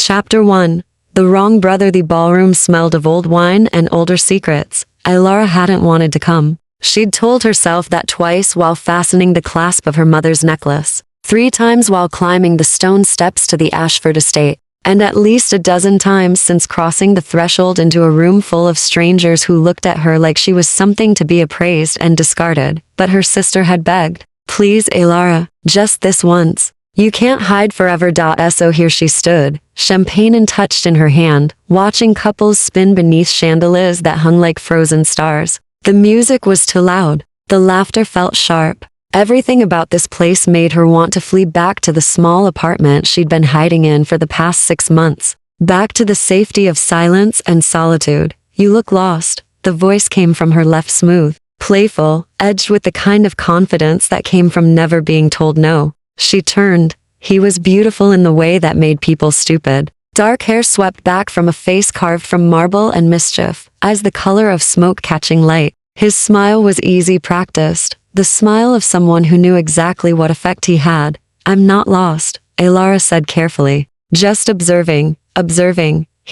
Chapter 1. The Wrong Brother. The ballroom smelled of old wine and older secrets. Ilara hadn't wanted to come. She'd told herself that twice while fastening the clasp of her mother's necklace, 3 times while climbing the stone steps to the Ashford estate, and at least a dozen times since crossing the threshold into a room full of strangers who looked at her like she was something to be appraised and discarded. But her sister had begged, "Please, Ilara, just this once. You can't hide forever." So here she stood, champagne untouched in her hand, watching couples spin beneath chandeliers that hung like frozen stars. The music was too loud. The laughter felt sharp. Everything about this place made her want to flee back to the small apartment she'd been hiding in for the past 6 months. Back to the safety of silence and solitude. "You look lost." The voice came from her left, smooth, playful, edged with the kind of confidence that came from never being told no. She turned. He was beautiful in the way that made people stupid. Dark hair swept back from a face carved from marble and mischief, eyes the color of smoke catching light. His smile was easy, practiced. The smile of someone who knew exactly what effect he had. "I'm not lost," Ilara said carefully. "Just observing."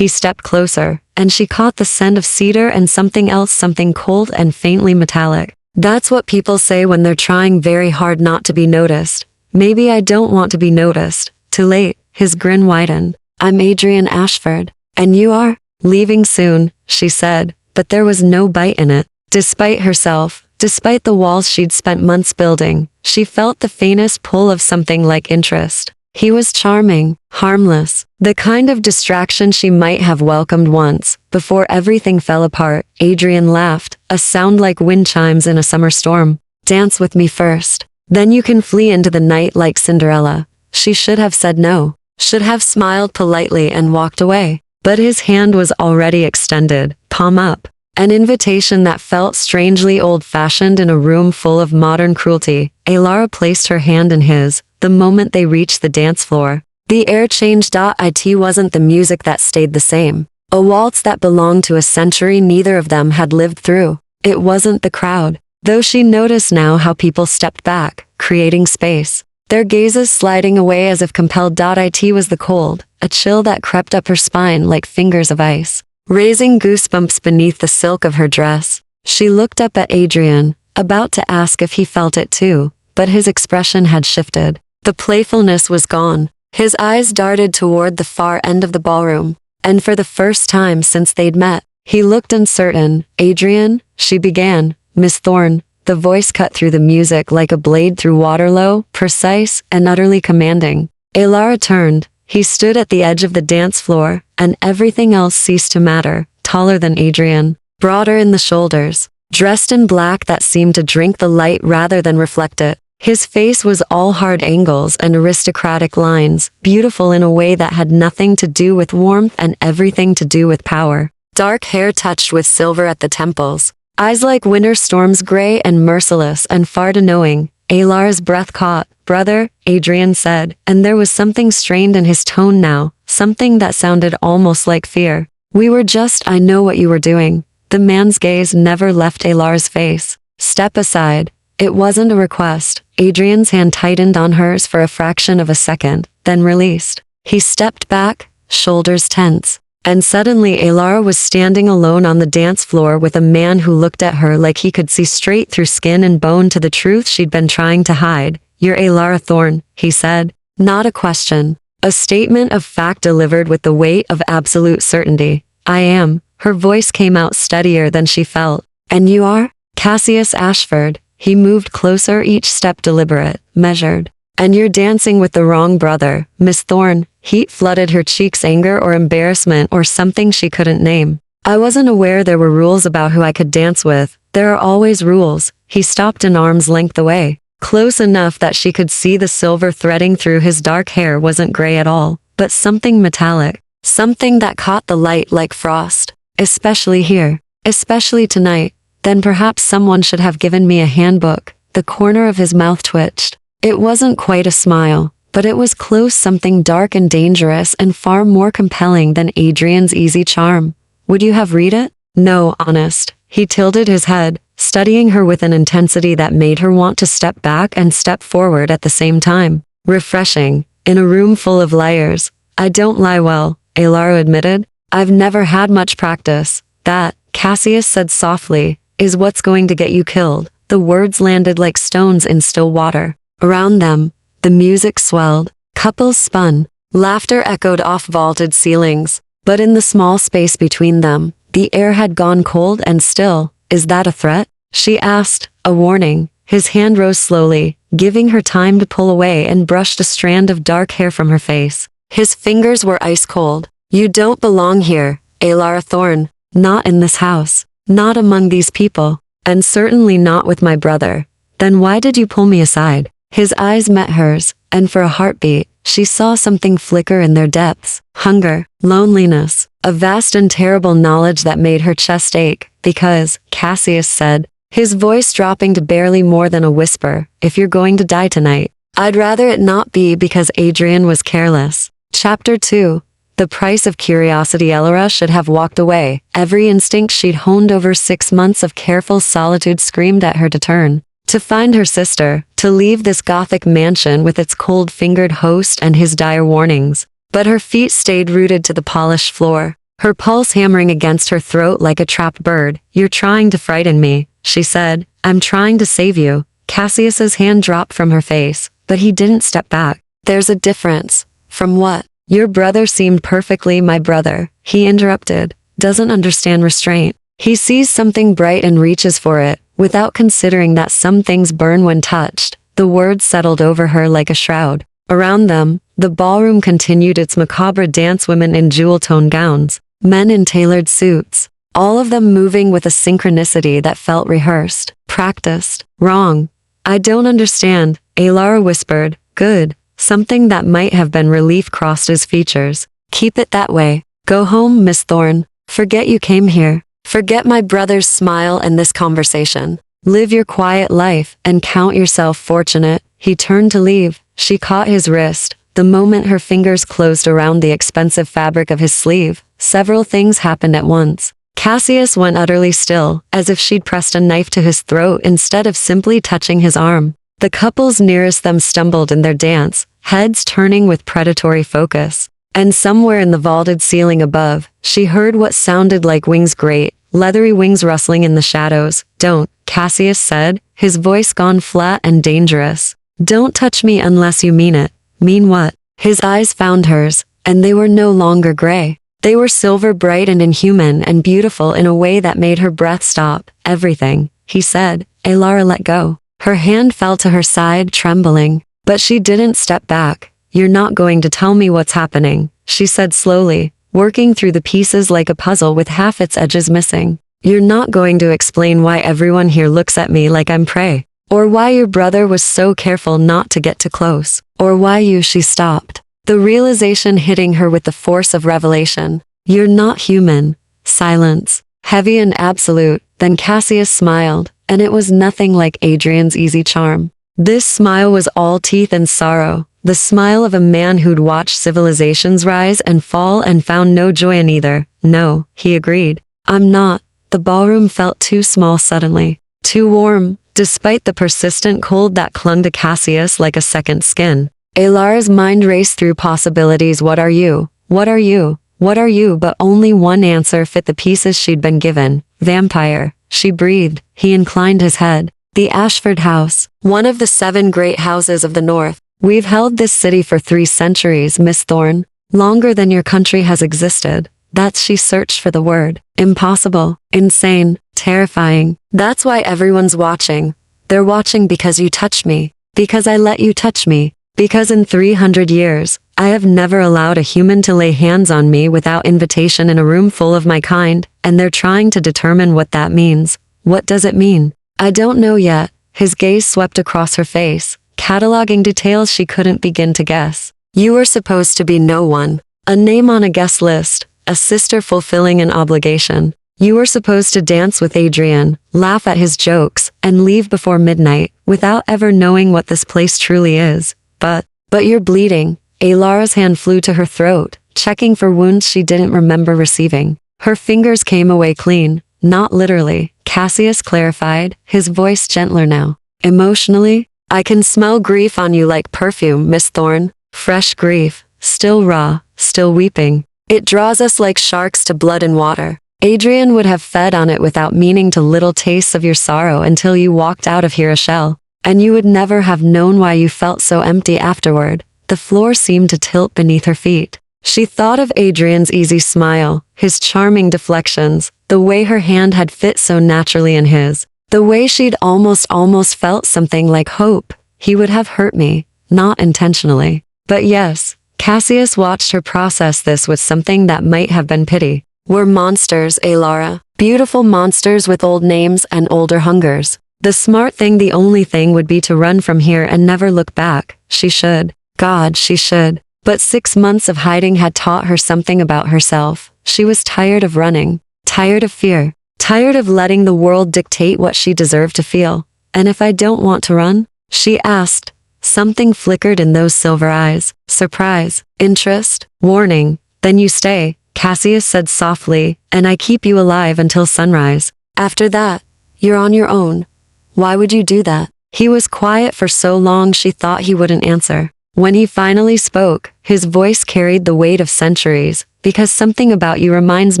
He stepped closer, and she caught the scent of cedar and something else, something cold and faintly metallic. "That's what people say when they're trying very hard not to be noticed." "Maybe I don't want to be noticed." Too late. His grin widened. "I'm Adrian Ashford." "And you are?" "Leaving soon," she said, but there was no bite in it. Despite herself, despite the walls she'd spent months building, she felt the faintest pull of something like interest. He was charming, harmless, the kind of distraction she might have welcomed once, before everything fell apart. Adrian laughed, a sound like wind chimes in a summer storm. "Dance with me first. Then you can flee into the night like Cinderella." She should have said no, should have smiled politely and walked away. But his hand was already extended, palm up. An invitation that felt strangely old-fashioned in a room full of modern cruelty. Ilara placed her hand in his, the moment they reached the dance floor. The air changed. It wasn't the music that stayed the same. A waltz that belonged to a century neither of them had lived through. It wasn't the crowd, though she noticed now how people stepped back, creating space, their gazes sliding away as if compelled. It was the cold, a chill that crept up her spine like fingers of ice, raising goosebumps beneath the silk of her dress. She looked up at Adrian, about to ask if he felt it too, but his expression had shifted. The playfulness was gone. His eyes darted toward the far end of the ballroom, and for the first time since they'd met, he looked uncertain. "Adrian," she began. "Miss Thorne." The voice cut through the music like a blade through water, low, precise, and utterly commanding. Ilara turned. He stood at the edge of the dance floor, and everything else ceased to matter. Taller than Adrian, broader in the shoulders, dressed in black that seemed to drink the light rather than reflect it. His face was all hard angles and aristocratic lines, beautiful in a way that had nothing to do with warmth and everything to do with power. Dark hair touched with silver at the temples. Eyes like winter storms, gray and merciless and far to knowing. Ilara's breath caught. "Brother," Adrian said, and there was something strained in his tone now, something that sounded almost like fear. "We were just, I know what you were doing." The man's gaze never left Ilara's face. "Step aside." It wasn't a request. Adrian's hand tightened on hers for a fraction of a second, then released. He stepped back, shoulders tense. And suddenly Ilara was standing alone on the dance floor with a man who looked at her like he could see straight through skin and bone to the truth she'd been trying to hide. "You're Ilara Thorne," he said. Not a question. A statement of fact delivered with the weight of absolute certainty. "I am." Her voice came out steadier than she felt. "And you are?" "Cassius Ashford." He moved closer, each step deliberate, measured. "And you're dancing with the wrong brother, Miss Thorne." Heat flooded her cheeks, anger or embarrassment or something she couldn't name. "I wasn't aware there were rules about who I could dance with." "There are always rules." He stopped an arm's length away, close enough that she could see the silver threading through his dark hair wasn't gray at all, but something metallic, something that caught the light like frost. "Especially here. Especially tonight." "Then perhaps someone should have given me a handbook." The corner of his mouth twitched. It wasn't quite a smile, but it was close, something dark and dangerous and far more compelling than Adrian's easy charm. "Would you have read it?" "No, honest." He tilted his head, studying her with an intensity that made her want to step back and step forward at the same time. Refreshing. In a room full of liars, I don't lie well, Alara admitted. I've never had much practice. That, Cassius said softly, is what's going to get you killed. The words landed like stones in still water. Around them, the music swelled. Couples spun. Laughter echoed off vaulted ceilings. But in the small space between them, the air had gone cold and still. Is that a threat? She asked, a warning. His hand rose slowly, giving her time to pull away and brushed a strand of dark hair from her face. His fingers were ice cold. You don't belong here, Alara Thorne. Not in this house. Not among these people. And certainly not with my brother. Then why did you pull me aside? His eyes met hers, and for a heartbeat, she saw something flicker in their depths. Hunger, loneliness, a vast and terrible knowledge that made her chest ache, because, Cassius said, his voice dropping to barely more than a whisper, if you're going to die tonight, I'd rather it not be because Adrian was careless. Chapter 2. The price of curiosity. Alara should have walked away. Every instinct she'd honed over 6 months of careful solitude screamed at her to turn. To find her sister, to leave this gothic mansion with its cold-fingered host and his dire warnings. But her feet stayed rooted to the polished floor, her pulse hammering against her throat like a trapped bird. You're trying to frighten me, she said. I'm trying to save you. Cassius's hand dropped from her face, but he didn't step back. There's a difference. From what? Your brother seemed perfectly my brother, he interrupted. Doesn't understand restraint. He sees something bright and reaches for it, without considering that some things burn when touched. The words settled over her like a shroud. Around them, the ballroom continued its macabre dance. Women in jewel-toned gowns, men in tailored suits, all of them moving with a synchronicity that felt rehearsed, practiced. Wrong. I don't understand, Alara whispered. Good. Something that might have been relief crossed his features. Keep it that way. Go home, Miss Thorne. Forget you came here. Forget my brother's smile and this conversation. Live your quiet life and count yourself fortunate. He turned to leave. She caught his wrist. The moment her fingers closed around the expensive fabric of his sleeve, several things happened at once. Cassius went utterly still, as if she'd pressed a knife to his throat instead of simply touching his arm. The couples nearest them stumbled in their dance, heads turning with predatory focus. And somewhere in the vaulted ceiling above, she heard what sounded like wings grate, leathery wings rustling in the shadows. Don't, Cassius said, his voice gone flat and dangerous. Don't touch me unless you mean it. Mean what? His eyes found hers, and they were no longer gray. They were silver bright and inhuman and beautiful in a way that made her breath stop. Everything, he said. Alara let go. Her hand fell to her side, trembling. But she didn't step back. You're not going to tell me what's happening, she said slowly, working through the pieces like a puzzle with half its edges missing. You're not going to explain why everyone here looks at me like I'm prey, or why your brother was so careful not to get too close, or why she stopped. The realization hitting her with the force of revelation. You're not human. Silence. Heavy and absolute. Then Cassius smiled, and it was nothing like Adrian's easy charm. This smile was all teeth and sorrow, the smile of a man who'd watched civilizations rise and fall and found no joy in either. No, he agreed. I'm not. The ballroom felt too small suddenly, too warm, despite the persistent cold that clung to Cassius like a second skin. Alara's mind raced through possibilities. What are you? What are you? What are you? But only one answer fit the pieces she'd been given. Vampire, she breathed. He inclined his head. The Ashford House, one of the 7 great houses of the North. We've held this city for 3 centuries, Miss Thorne. Longer than your country has existed. That's she searched for the word. Impossible, insane, terrifying. That's why everyone's watching. They're watching because you touched me. Because I let you touch me. Because in 300 years, I have never allowed a human to lay hands on me without invitation in a room full of my kind, and they're trying to determine what that means. What does it mean? I don't know yet. His gaze swept across her face, cataloging details she couldn't begin to guess. You were supposed to be no one, a name on a guest list, a sister fulfilling an obligation. You were supposed to dance with Adrian, laugh at his jokes, and leave before midnight, without ever knowing what this place truly is. But you're bleeding. Alara's hand flew to her throat, checking for wounds she didn't remember receiving. Her fingers came away clean, not literally, Cassius clarified, his voice gentler now. Emotionally, I can smell grief on you like perfume, Miss Thorne. Fresh grief. still raw, still weeping. It draws us like sharks to blood and water. Adrian would have fed on it without meaning to little tastes of your sorrow until you walked out of here a shell. And you would never have known why you felt so empty afterward. The floor seemed to tilt beneath her feet. She thought of Adrian's easy smile, his charming deflections, the way her hand had fit so naturally in his, the way she'd almost felt something like hope. He would have hurt me, not intentionally. But yes, Cassius watched her process this with something that might have been pity. We're monsters, Alara. Beautiful monsters with old names and older hungers. The smart thing, the only thing, would be to run from here and never look back. She should. God, she should. But 6 months of hiding had taught her something about herself. She was tired of running, tired of fear, tired of letting the world dictate what she deserved to feel. And if I don't want to run? She asked. Something flickered in those silver eyes. Surprise, interest, warning. Then you stay, Cassius said softly, and I keep you alive until sunrise. After that, you're on your own. Why would you do that? He was quiet for so long she thought he wouldn't answer. When he finally spoke, his voice carried the weight of centuries. Because something about you reminds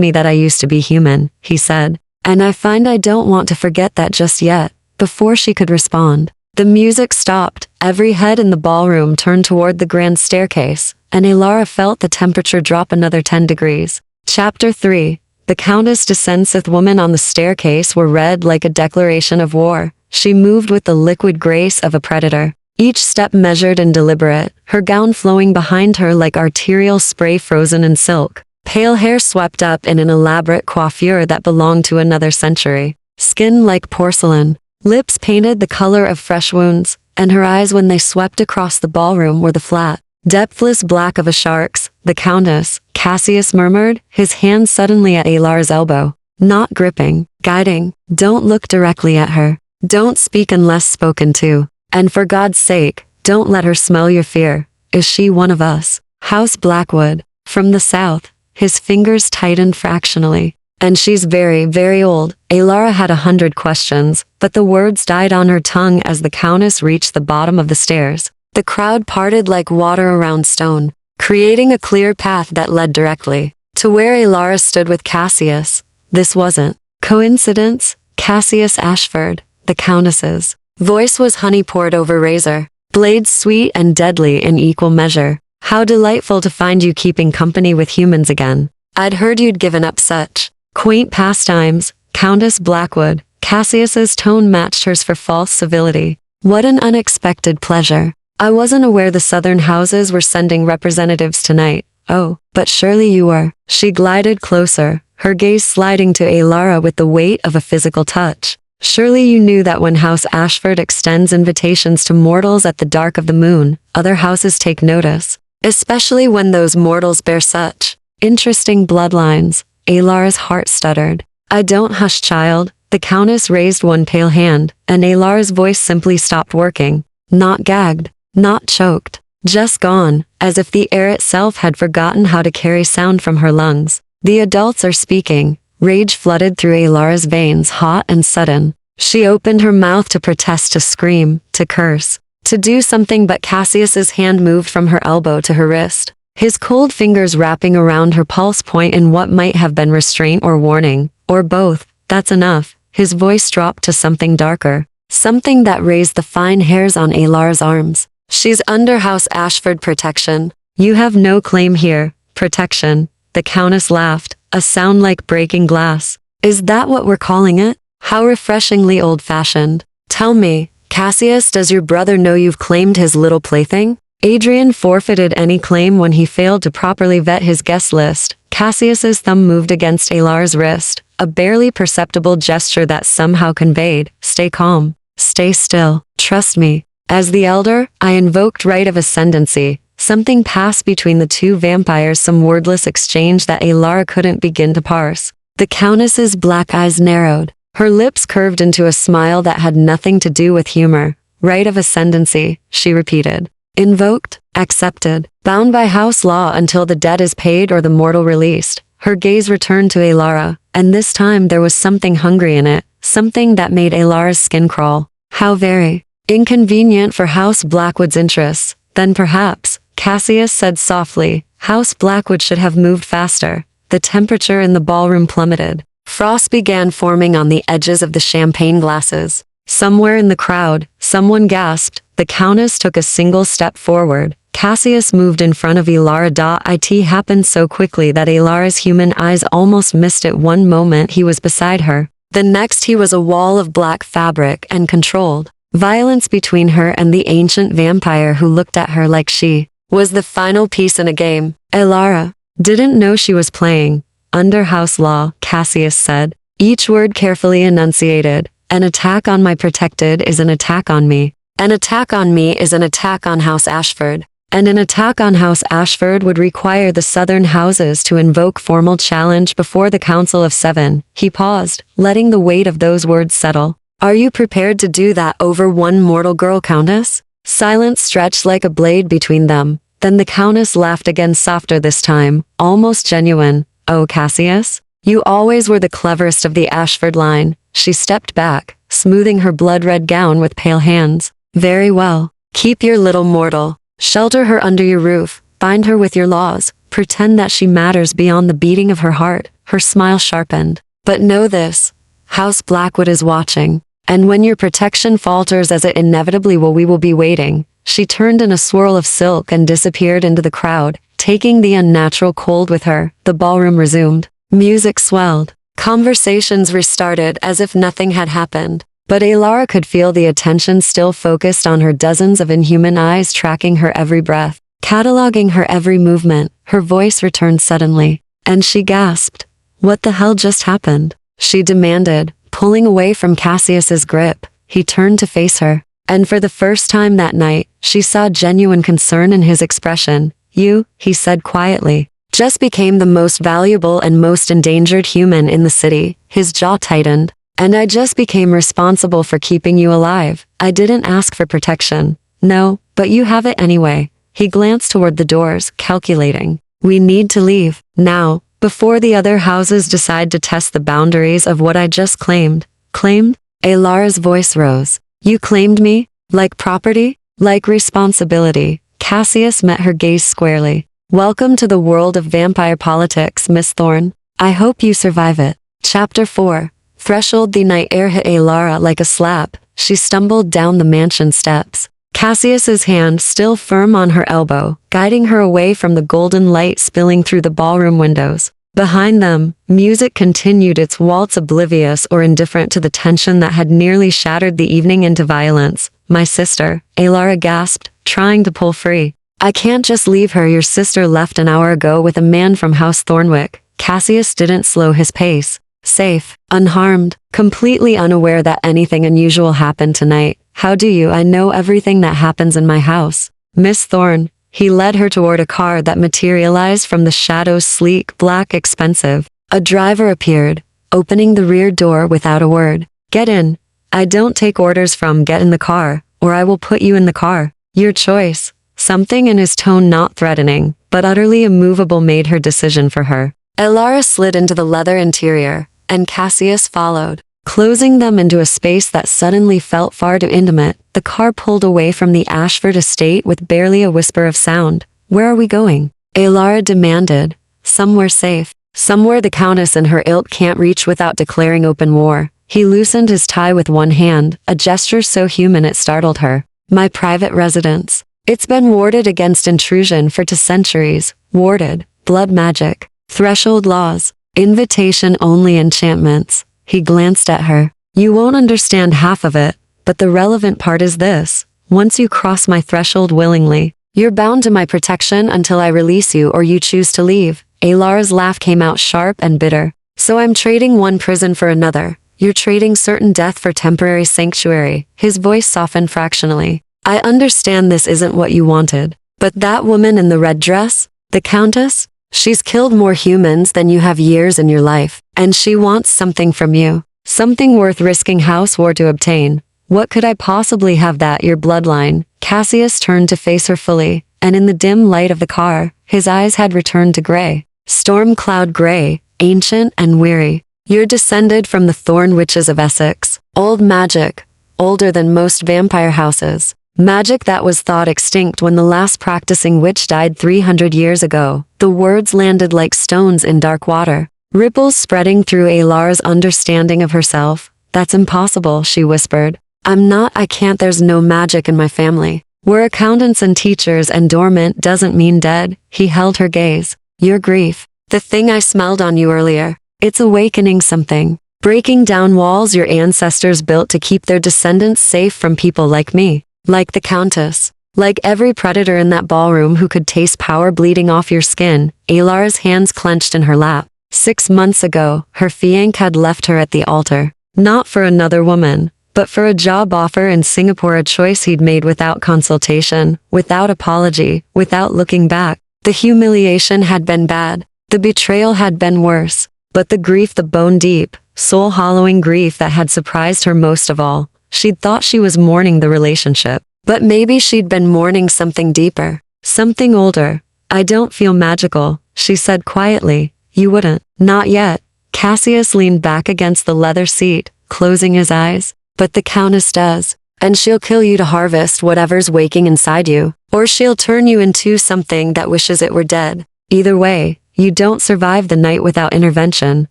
me that I used to be human, he said. And I find I don't want to forget that just yet. Before she could respond, the music stopped. Every head in the ballroom turned toward the grand staircase, and Alara felt the temperature drop another 10 degrees. Chapter 3. The Countess descendeth. Women on the staircase were read like a declaration of war. She moved with the liquid grace of a predator. Each step measured and deliberate, her gown flowing behind her like arterial spray frozen in silk. Pale hair swept up in an elaborate coiffure that belonged to another century. Skin like porcelain. Lips painted the color of fresh wounds, and her eyes when they swept across the ballroom were the flat, depthless black of a shark's. The Countess, Cassius murmured, his hand suddenly at Alara's elbow. Not gripping, guiding. Don't look directly at her. Don't speak unless spoken to. And for God's sake, don't let her smell your fear. Is she one of us? House Blackwood. From the south. His fingers tightened fractionally. And she's very, very old. Alara had 100 questions, but the words died on her tongue as the Countess reached the bottom of the stairs. The crowd parted like water around stone, creating a clear path that led directly to where Alara stood with Cassius. This wasn't coincidence. Cassius Ashford, the Countess's voice was honey poured over razor, blades sweet and deadly in equal measure. How delightful to find you keeping company with humans again. I'd heard you'd given up such quaint pastimes. Countess Blackwood. Cassius's tone matched hers for false civility. What an unexpected pleasure. I wasn't aware the southern houses were sending representatives tonight. Oh, but surely you were. She glided closer, her gaze sliding to Alara with the weight of a physical touch. Surely you knew that when House Ashford extends invitations to mortals at the dark of the moon, other houses take notice. Especially when those mortals bear such interesting bloodlines. Alara's heart stuttered. I don't. Hush, child. The Countess raised one pale hand, and Alara's voice simply stopped working. Not gagged, not choked, just gone, as if the air itself had forgotten how to carry sound from her lungs. The adults are speaking. Rage flooded through Alara's veins, hot and sudden. She opened her mouth to protest, to scream, to curse, to do something, but Cassius's hand moved from her elbow to her wrist, his cold fingers wrapping around her pulse point in what might have been restraint or warning, or both. That's enough. His voice dropped to something darker, something that raised the fine hairs on Alara's arms. She's under House Ashford protection. You have no claim here. Protection. The Countess laughed, a sound like breaking glass. Is that what we're calling it? How refreshingly old-fashioned. Tell me, Cassius, does your brother know you've claimed his little plaything? Adrian forfeited any claim when he failed to properly vet his guest list. Cassius's thumb moved against Alara's wrist, a barely perceptible gesture that somehow conveyed, stay calm, stay still, trust me. As the elder, I invoked right of ascendancy. Something passed between the two vampires, some wordless exchange that Alara couldn't begin to parse. The Countess's black eyes narrowed. Her lips curved into a smile that had nothing to do with humor. Right of ascendancy, she repeated. Invoked, accepted, bound by house law until the debt is paid or the mortal released. Her gaze returned to Alara, and this time there was something hungry in it, something that made Alara's skin crawl. How very inconvenient for House Blackwood's interests. Then perhaps, Cassius said softly. House Blackwood should have moved faster. The temperature in the ballroom plummeted. Frost began forming on the edges of the champagne glasses. Somewhere in the crowd, someone gasped. The Countess took a single step forward. Cassius moved in front of Elara. It happened so quickly that Elara's human eyes almost missed it. One moment he was beside her. The next he was a wall of black fabric and controlled violence between her and the ancient vampire who looked at her like she was the final piece in a game. Elara didn't know she was playing. Under house law, Cassius said, each word carefully enunciated. An attack on my protected is an attack on me. An attack on me is an attack on House Ashford. And an attack on House Ashford would require the southern houses to invoke formal challenge before the Council of Seven. He paused, letting the weight of those words settle. Are you prepared to do that over one mortal girl, Countess? Silence stretched like a blade between them. Then the Countess laughed again, softer this time, almost genuine. Oh, Cassius, you always were the cleverest of the Ashford line. She stepped back, smoothing her blood-red gown with pale hands. Very well. Keep your little mortal. Shelter her under your roof. Bind her with your laws. Pretend that she matters beyond the beating of her heart. Her smile sharpened. But know this. House Blackwood is watching. And when your protection falters, as it inevitably will, we will be waiting. She turned in a swirl of silk and disappeared into the crowd, taking the unnatural cold with her. The ballroom resumed. Music swelled. Conversations restarted as if nothing had happened. But Elara could feel the attention still focused on her, dozens of inhuman eyes tracking her every breath, cataloging her every movement. Her voice returned suddenly, and she gasped. What the hell just happened? She demanded, pulling away from Cassius's grip. He turned to face her, and for the first time that night, she saw genuine concern in his expression. You, he said quietly, just became the most valuable and most endangered human in the city. His jaw tightened. And I just became responsible for keeping you alive. I didn't ask for protection. No, but you have it anyway. He glanced toward the doors, calculating. We need to leave, now, before the other houses decide to test the boundaries of what I just claimed. Claimed? Elara's voice rose. You claimed me? Like property? Like responsibility? Cassius met her gaze squarely. Welcome to the world of vampire politics, Miss Thorne. I hope you survive it. Chapter 4. Threshold. The night air hit Elara like a slap. She stumbled down the mansion steps. Cassius's hand still firm on her elbow, guiding her away from the golden light spilling through the ballroom windows. Behind them, music continued its waltz, oblivious or indifferent to the tension that had nearly shattered the evening into violence. My sister, Elara gasped, trying to pull free. I can't just leave her. Your sister left an hour ago with a man from House Thornwick. Cassius didn't slow his pace. Safe, unharmed, completely unaware that anything unusual happened tonight. How do you? I know everything that happens in my house. Miss Thorne. He led her toward a car that materialized from the shadows, sleek, black, expensive. A driver appeared, opening the rear door without a word. Get in. I don't take orders from. Get in the car, or I will put you in the car. Your choice. Something in his tone, not threatening, but utterly immovable, made her decision for her. Elara slid into the leather interior, and Cassius followed, closing them into a space that suddenly felt far too intimate. The car pulled away from the Ashford estate with barely a whisper of sound. Where are we going? Elara demanded. Somewhere safe. Somewhere the Countess and her ilk can't reach without declaring open war. He loosened his tie with one hand, a gesture so human it startled her. My private residence. It's been warded against intrusion for 2 centuries. Warded. Blood magic. Threshold laws. Invitation-only enchantments. He glanced at her. You won't understand half of it, but the relevant part is this. Once you cross my threshold willingly, you're bound to my protection until I release you or you choose to leave. Elara's laugh came out sharp and bitter. So I'm trading one prison for another. You're trading certain death for temporary sanctuary. His voice softened fractionally. I understand this isn't what you wanted, but that woman in the red dress, the Countess, she's killed more humans than you have years in your life, and she wants something from you. Something worth risking house war to obtain. What could I possibly have? That your bloodline? Cassius turned to face her fully, and in the dim light of the car, his eyes had returned to gray. Storm cloud gray, ancient and weary. You're descended from the Thorn Witches of Essex. Old magic. Older than most vampire houses. Magic that was thought extinct when the last practicing witch died 300 years ago. The words landed like stones in dark water, ripples spreading through Alara's understanding of herself. That's impossible, she whispered. I can't, there's no magic in my family. We're accountants and teachers, and dormant doesn't mean dead. He held her gaze. Your grief. The thing I smelled on you earlier. It's awakening something. Breaking down walls your ancestors built to keep their descendants safe from people like me. Like the Countess. Like every predator in that ballroom who could taste power bleeding off your skin. Alara's hands clenched in her lap. 6 months ago, her fiancé had left her at the altar. Not for another woman, but for a job offer in Singapore, a choice he'd made without consultation, without apology, without looking back. The humiliation had been bad. The betrayal had been worse. But the grief, the bone-deep, soul-hollowing grief that had surprised her most of all. She'd thought she was mourning the relationship. But maybe she'd been mourning something deeper. Something older. I don't feel magical, she said quietly. You wouldn't. Not yet. Cassius leaned back against the leather seat, closing his eyes. But the Countess does. And she'll kill you to harvest whatever's waking inside you. Or she'll turn you into something that wishes it were dead. Either way, you don't survive the night without intervention.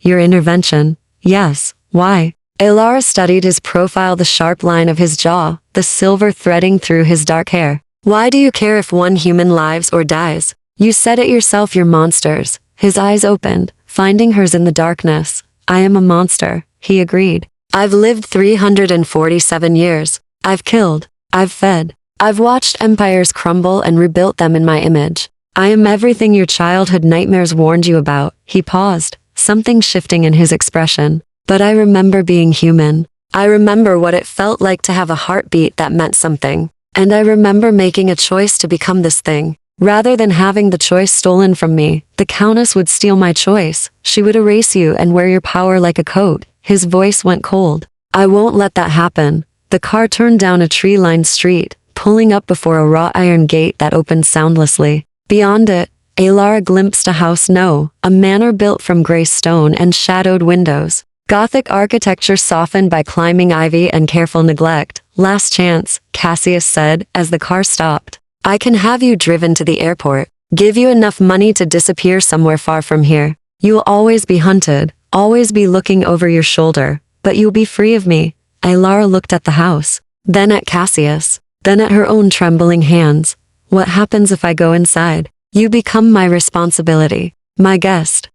Your intervention. Yes. Why? Alara studied his profile, the sharp line of his jaw, the silver threading through his dark hair. Why do you care if one human lives or dies? You said it yourself, you're monsters. His eyes opened, finding hers in the darkness. I am a monster, he agreed. I've lived 347 years. I've killed. I've fed. I've watched empires crumble and rebuilt them in my image. I am everything your childhood nightmares warned you about. He paused, something shifting in his expression. But I remember being human. I remember what it felt like to have a heartbeat that meant something. And I remember making a choice to become this thing. Rather than having the choice stolen from me, the Countess would steal my choice. She would erase you and wear your power like a coat. His voice went cold. I won't let that happen. The car turned down a tree-lined street, pulling up before a wrought iron gate that opened soundlessly. Beyond it, Alara glimpsed a house, a manor built from gray stone and shadowed windows. Gothic architecture softened by climbing ivy and careful neglect. Last chance, Cassius said, as the car stopped. I can have you driven to the airport. Give you enough money to disappear somewhere far from here. You'll always be hunted, always be looking over your shoulder, but you'll be free of me. Alara looked at the house, then at Cassius, then at her own trembling hands. What happens if I go inside? You become my responsibility, my guest,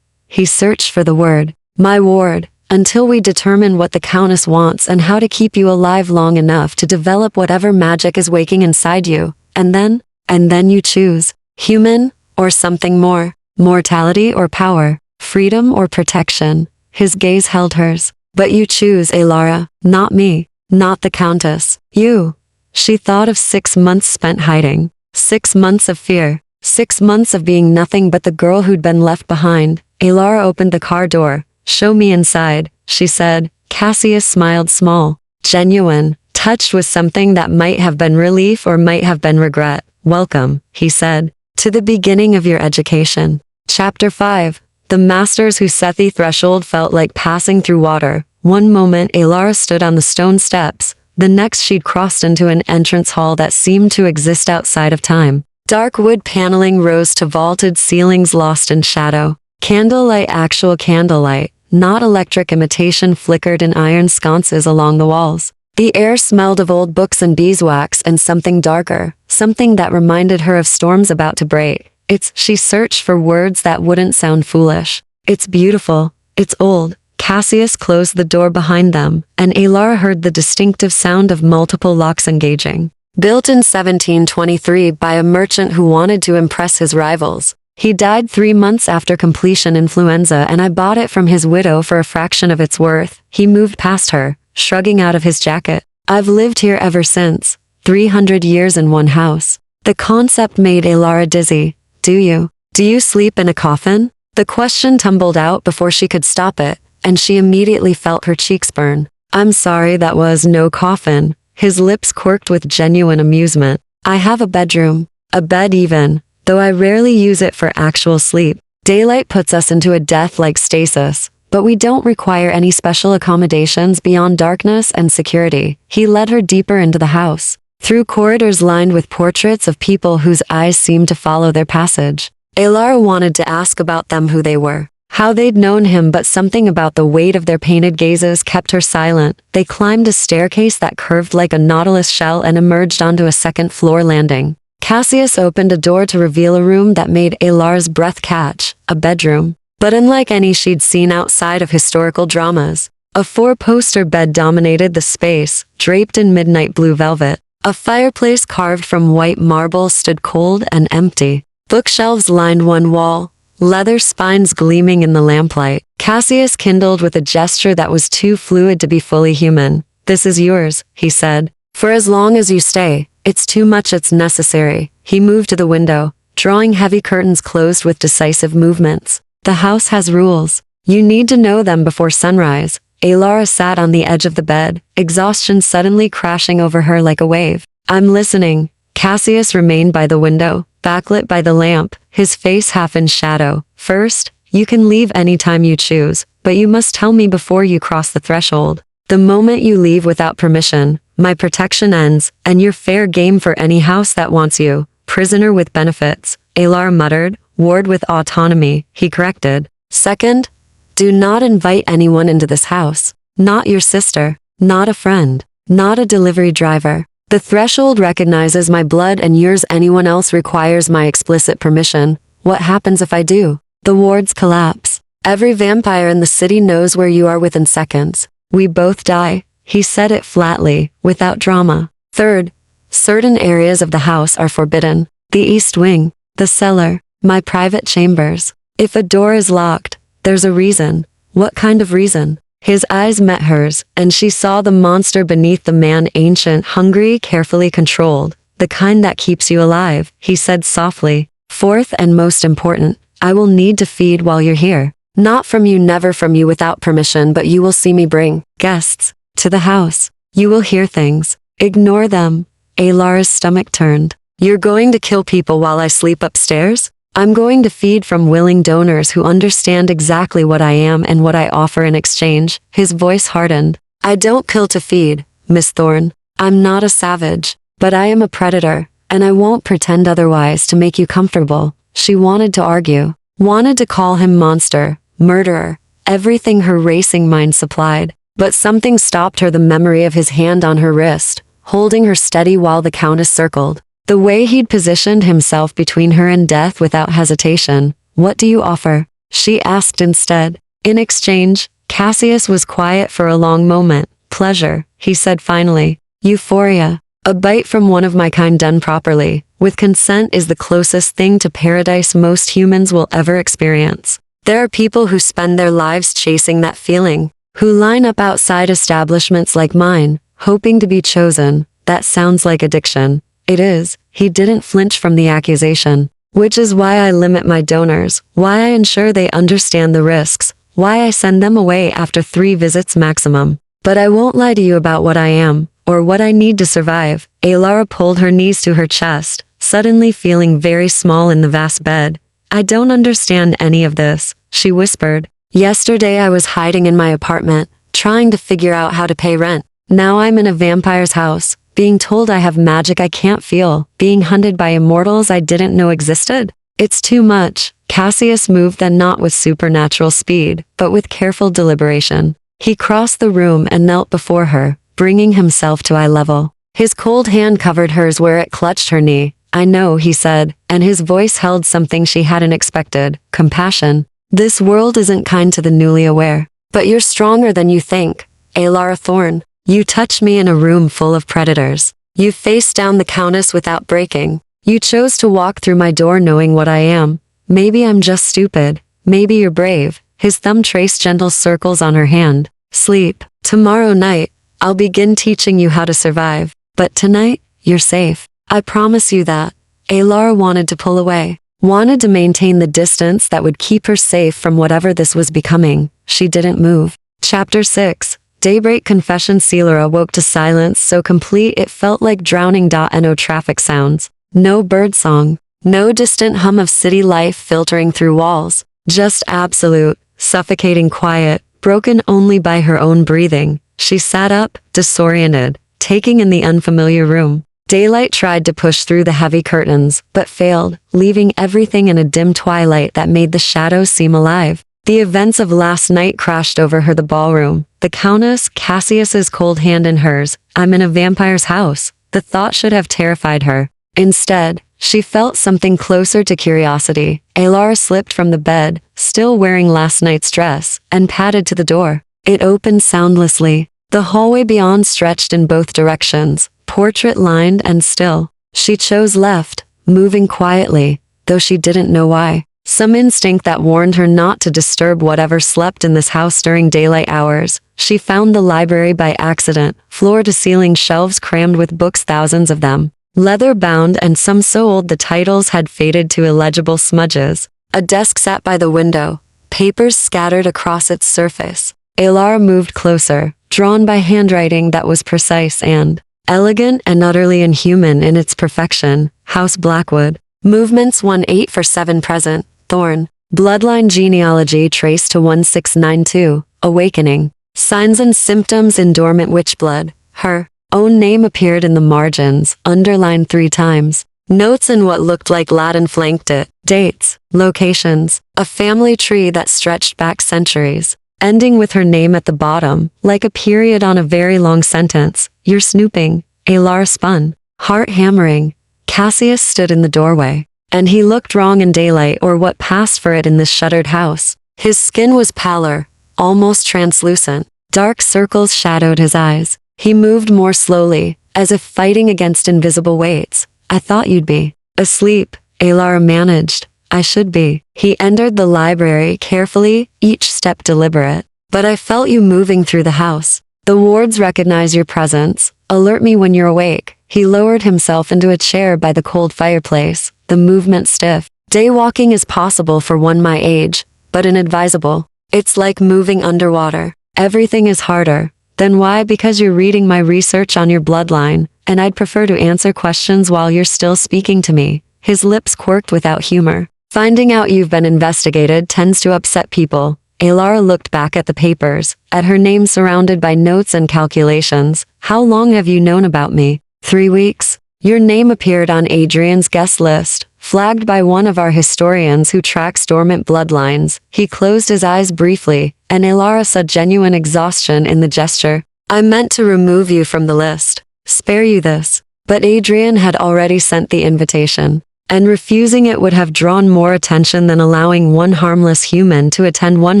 he searched for the word. My ward, until we determine what the Countess wants and how to keep you alive long enough to develop whatever magic is waking inside you. And then you choose, human or something more, mortality or power, freedom or protection. His gaze held hers. But you choose, Alara, not me, not the Countess, you. She thought of 6 months spent hiding, 6 months of fear, 6 months of being nothing but the girl who'd been left behind. Alara opened the car door. Show me inside, she said. Cassius smiled small, genuine, touched with something that might have been relief or might have been regret. Welcome, he said, to the beginning of your education. Chapter 5. The masters who set the threshold felt like passing through water. One moment Alara stood on the stone steps, the next she'd crossed into an entrance hall that seemed to exist outside of time. Dark wood paneling rose to vaulted ceilings lost in shadow. Candlelight, actual candlelight, not electric imitation, flickered in iron sconces along the walls. The air smelled of old books and beeswax and something darker, something that reminded her of storms about to break. She searched for words that wouldn't sound foolish. It's beautiful. It's old. Cassius closed the door behind them, and Alara heard the distinctive sound of multiple locks engaging. Built in 1723 by a merchant who wanted to impress his rivals. He died 3 months after completion, influenza, and I bought it from his widow for a fraction of its worth. He moved past her, shrugging out of his jacket. I've lived here ever since. 300 years in one house. The concept made Alara dizzy. Do you sleep in a coffin? The question tumbled out before she could stop it, and she immediately felt her cheeks burn. I'm sorry, that was no coffin. His lips quirked with genuine amusement. I have a bedroom. A bed even. Though I rarely use it for actual sleep. Daylight puts us into a death-like stasis, but we don't require any special accommodations beyond darkness and security. He led her deeper into the house. through corridors lined with portraits of people whose eyes seemed to follow their passage. Alara wanted to ask about them, who they were, how they'd known him, but something about the weight of their painted gazes kept her silent. They climbed a staircase that curved like a nautilus shell and emerged onto a second-floor landing. Cassius opened a door to reveal a room that made Alara's breath catch, a bedroom. But unlike any she'd seen outside of historical dramas, a four-poster bed dominated the space, draped in midnight blue velvet. A fireplace carved from white marble stood cold and empty. Bookshelves lined one wall, leather spines gleaming in the lamplight. Cassius kindled with a gesture that was too fluid to be fully human. "This is yours," he said. "For as long as you stay. It's too much, it's necessary." He moved to the window, drawing heavy curtains closed with decisive movements. "The house has rules. You need to know them before sunrise." Alara sat on the edge of the bed, exhaustion suddenly crashing over her like a wave. "I'm listening." Cassius remained by the window, backlit by the lamp, his face half in shadow. "First, you can leave any time you choose, but you must tell me before you cross the threshold. The moment you leave without permission, my protection ends, and you're fair game for any house that wants you. Prisoner with benefits," Alara muttered. "Ward with autonomy," he corrected. "Second, do not invite anyone into this house. Not your sister, not a friend, not a delivery driver. The threshold recognizes my blood and yours. Anyone else requires my explicit permission. What happens if I do? The wards collapse. Every vampire in the city knows where you are within seconds. We both die." He said it flatly, without drama. "Third, certain areas of the house are forbidden. The east wing, the cellar, my private chambers. If a door is locked, there's a reason." "What kind of reason?" His eyes met hers, and she saw the monster beneath the man, ancient, hungry, carefully controlled. "The kind that keeps you alive," he said softly. "Fourth and most important, I will need to feed while you're here. Not from you, never from you without permission, but you will see me bring guests to the house. You will hear things. Ignore them." Alara's stomach turned. "You're going to kill people while I sleep upstairs?" "I'm going to feed from willing donors who understand exactly what I am and what I offer in exchange." His voice hardened. "I don't kill to feed, Miss Thorne. I'm not a savage, but I am a predator, and I won't pretend otherwise to make you comfortable." She wanted to argue, wanted to call him monster, murderer, everything her racing mind supplied, but something stopped her, the memory of his hand on her wrist, holding her steady while the Countess circled. The way he'd positioned himself between her and death without hesitation. "What do you offer?" she asked instead. In exchange, Cassius was quiet for a long moment. "Pleasure," he said finally. "Euphoria. A bite from one of my kind done properly, with consent, is the closest thing to paradise most humans will ever experience. There are people who spend their lives chasing that feeling, who line up outside establishments like mine, hoping to be chosen. That sounds like addiction." "It is." He didn't flinch from the accusation. "Which is why I limit my donors, why I ensure they understand the risks, why I send them away after 3 visits maximum. But I won't lie to you about what I am, or what I need to survive." Alara pulled her knees to her chest, suddenly feeling very small in the vast bed. "I don't understand any of this," she whispered. "Yesterday I was hiding in my apartment, trying to figure out how to pay rent. Now I'm in a vampire's house, being told I have magic I can't feel, being hunted by immortals I didn't know existed. It's too much." Cassius moved, then not with supernatural speed, but with careful deliberation. He crossed the room and knelt before her, bringing himself to eye level. His cold hand covered hers where it clutched her knee. "I know," he said, and his voice held something she hadn't expected, compassion. "This world isn't kind to the newly aware, but you're stronger than you think, Alara Thorne. You touched me in a room full of predators. You faced down the Countess without breaking. You chose to walk through my door knowing what I am. Maybe I'm just stupid. Maybe you're brave." His thumb traced gentle circles on her hand. "Sleep. Tomorrow night, I'll begin teaching you how to survive. But tonight, you're safe. I promise you that." Alara wanted to pull away, wanted to maintain the distance that would keep her safe from whatever this was becoming. She didn't move. Chapter 6. Daybreak confession. Sealer awoke to silence so complete it felt like drowning. No traffic sounds, no birdsong, no distant hum of city life filtering through walls. Just absolute, suffocating quiet, broken only by her own breathing. She sat up, disoriented, taking in the unfamiliar room. Daylight tried to push through the heavy curtains, but failed, leaving everything in a dim twilight that made the shadows seem alive. The events of last night crashed over her. The ballroom, the Countess, Cassius's cold hand in hers. I'm in a vampire's house. The thought should have terrified her. Instead, she felt something closer to curiosity. Alara slipped from the bed, still wearing last night's dress, and padded to the door. It opened soundlessly. The hallway beyond stretched in both directions, portrait-lined and still. She chose left, moving quietly, though she didn't know why. Some instinct that warned her not to disturb whatever slept in this house during daylight hours. She found the library by accident, floor-to-ceiling shelves crammed with books, thousands of them. Leather-bound and some so old the titles had faded to illegible smudges. A desk sat by the window, papers scattered across its surface. Alara moved closer, drawn by handwriting that was precise and elegant and utterly inhuman in its perfection. House Blackwood. Movements 1-8 for 7 present. Thorn. Bloodline genealogy traced to 1692. Awakening. Signs and symptoms in dormant witch blood. Her own name appeared in the margins, underlined 3 times. Notes in what looked like Latin flanked it. Dates. Locations. A family tree that stretched back centuries, ending with her name at the bottom, like a period on a very long sentence. You're snooping. Alara spun, heart hammering. Cassius stood in the doorway, and he looked wrong in daylight or what passed for it in this shuttered house. His skin was pallor, almost translucent. Dark circles shadowed his eyes. He moved more slowly, as if fighting against invisible weights. I thought you'd be asleep, Alara managed. I should be. He entered the library carefully, each step deliberate. But I felt you moving through the house. The wards recognize your presence. Alert me when you're awake. He lowered himself into a chair by the cold fireplace, the movement stiff. Daywalking is possible for one my age, but inadvisable. It's like moving underwater. Everything is harder. Then why? Because you're reading my research on your bloodline, and I'd prefer to answer questions while you're still speaking to me. His lips quirked without humor. Finding out you've been investigated tends to upset people. Alara looked back at the papers, at her name surrounded by notes and calculations. How long have you known about me? 3 weeks. Your name appeared on Adrian's guest list, flagged by one of our historians who tracks dormant bloodlines. He closed his eyes briefly, and Alara saw genuine exhaustion in the gesture. I meant to remove you from the list. Spare you this. But Adrian had already sent the invitation, and refusing it would have drawn more attention than allowing one harmless human to attend one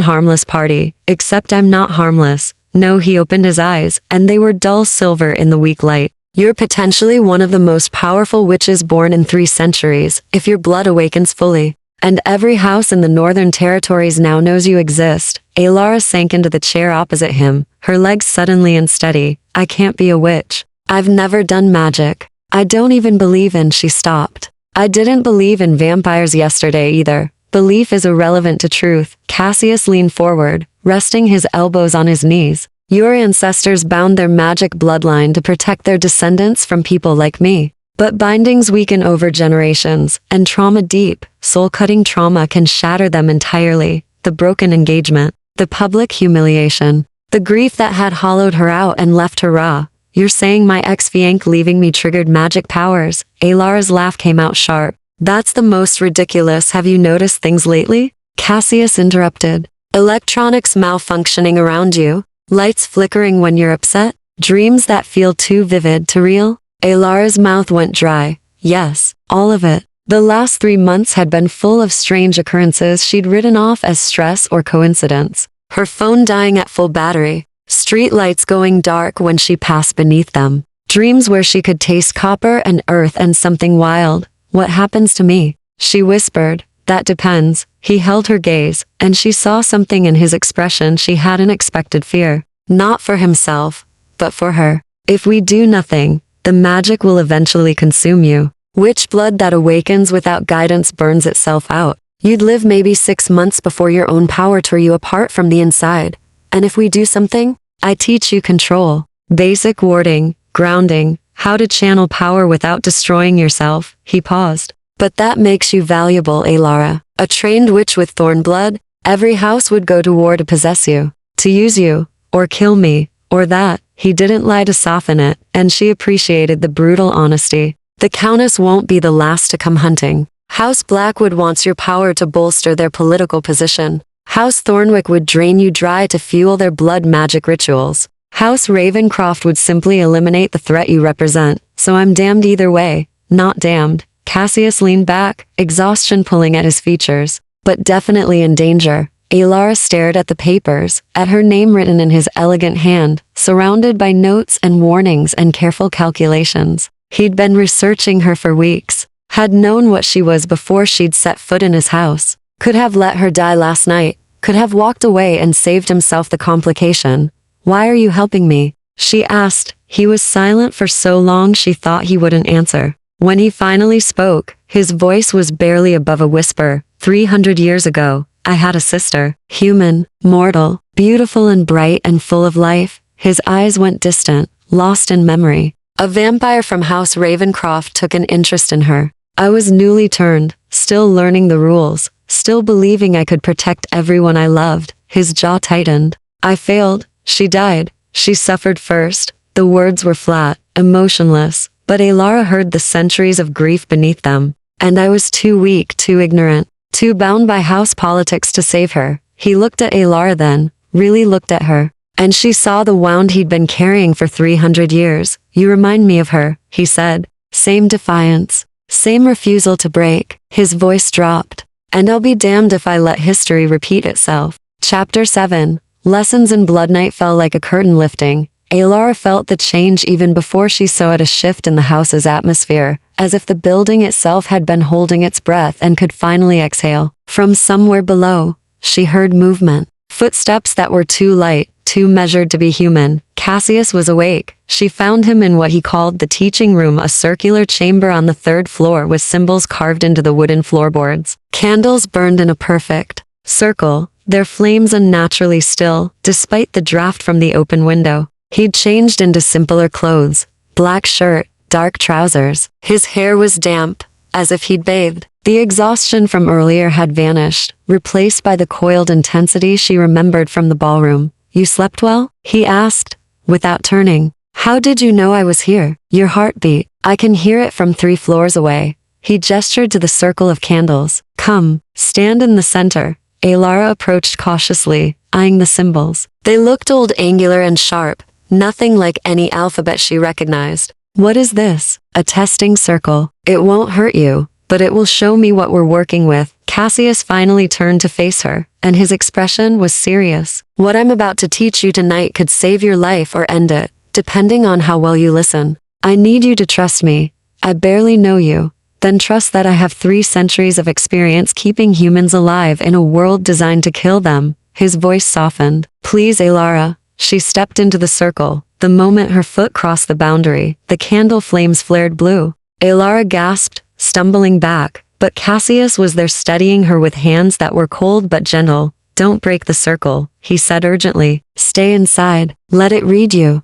harmless party. Except I'm not harmless. No, he opened his eyes, and they were dull silver in the weak light. You're potentially one of the most powerful witches born in 3 centuries, if your blood awakens fully. And every house in the Northern Territories now knows you exist. Alara sank into the chair opposite him, her legs suddenly unsteady. I can't be a witch. I've never done magic. I don't even believe in. She stopped. I didn't believe in vampires yesterday either. Belief is irrelevant to truth. Cassius leaned forward, resting his elbows on his knees. Your ancestors bound their magic bloodline to protect their descendants from people like me. But bindings weaken over generations, and trauma deep, soul-cutting trauma can shatter them entirely. The broken engagement, the public humiliation, the grief that had hollowed her out and left her raw. You're saying my ex-fiancé leaving me triggered magic powers? Alara's laugh came out sharp. That's the most ridiculous. Have you noticed things lately? Cassius interrupted. Electronics malfunctioning around you? Lights flickering when you're upset? Dreams that feel too vivid to real? Alara's mouth went dry. Yes, all of it. The last 3 months had been full of strange occurrences she'd written off as stress or coincidence. Her phone dying at full battery. Street lights going dark when she passed beneath them. Dreams where she could taste copper and earth and something wild. What happens to me? She whispered. That depends. He held her gaze, and she saw something in his expression she hadn't expected. Fear. Not for himself, but for her. If we do nothing, the magic will eventually consume you. Witch blood that awakens without guidance burns itself out. You'd live maybe 6 months before your own power tore you apart from the inside. And if we do something, I teach you control. Basic warding, grounding, how to channel power without destroying yourself. He paused. But that makes you valuable, Alara. A trained witch with thorn blood, every house would go to war to possess you, to use you, or kill me, or that. He didn't lie to soften it, and she appreciated the brutal honesty. The Countess won't be the last to come hunting. House Blackwood wants your power to bolster their political position. House Thornwick would drain you dry to fuel their blood magic rituals. House Ravencroft would simply eliminate the threat you represent, so I'm damned either way. Not damned. Cassius leaned back, exhaustion pulling at his features. But definitely in danger. Alara stared at the papers, at her name written in his elegant hand, surrounded by notes and warnings and careful calculations. He'd been researching her for weeks, had known what she was before she'd set foot in his house, could have let her die last night, could have walked away and saved himself the complication. Why are you helping me? She asked. He was silent for so long she thought he wouldn't answer. When he finally spoke, his voice was barely above a whisper. 300 years ago, I had a sister, human, mortal, beautiful and bright and full of life. His eyes went distant, lost in memory. A vampire from House Ravencroft took an interest in her. I was newly turned, still learning the rules, still believing I could protect everyone I loved. His jaw tightened. I failed. She died. She suffered first. The words were flat, emotionless, but Alara heard the centuries of grief beneath them. And I was too weak, too ignorant, too bound by house politics to save her. He looked at Alara then, really looked at her, and she saw the wound he'd been carrying for 300 years. You remind me of her, he said. Same defiance, same refusal to break. His voice dropped. And I'll be damned if I let history repeat itself. Chapter 7. Lessons in Blood Night fell like a curtain lifting. Alara felt the change even before she saw it, a shift in the house's atmosphere, as if the building itself had been holding its breath and could finally exhale. From somewhere below, she heard movement. Footsteps that were too light, too measured to be human. Cassius was awake. She found him in what he called the teaching room, a circular chamber on the 3rd floor with symbols carved into the wooden floorboards. Candles burned in a perfect circle, their flames unnaturally still, despite the draft from the open window. He'd changed into simpler clothes, black shirt, dark trousers. His hair was damp, as if he'd bathed. The exhaustion from earlier had vanished, replaced by the coiled intensity she remembered from the ballroom. You slept well? He asked, without turning. How did you know I was here? Your heartbeat. I can hear it from 3 floors away. He gestured to the circle of candles. Come, stand in the center. Alara approached cautiously, eyeing the symbols. They looked old, angular and sharp, nothing like any alphabet she recognized. What is this? A testing circle. It won't hurt you, but it will show me what we're working with. Cassius finally turned to face her, and his expression was serious. What I'm about to teach you tonight could save your life or end it, depending on how well you listen. I need you to trust me. I barely know you. Then trust that I have 3 centuries of experience keeping humans alive in a world designed to kill them. His voice softened. Please, Alara. She stepped into the circle. The moment her foot crossed the boundary, the candle flames flared blue. Alara gasped, stumbling back, but Cassius was there, steadying her with hands that were cold but gentle. Don't break the circle, he said urgently. Stay inside. Let it read you.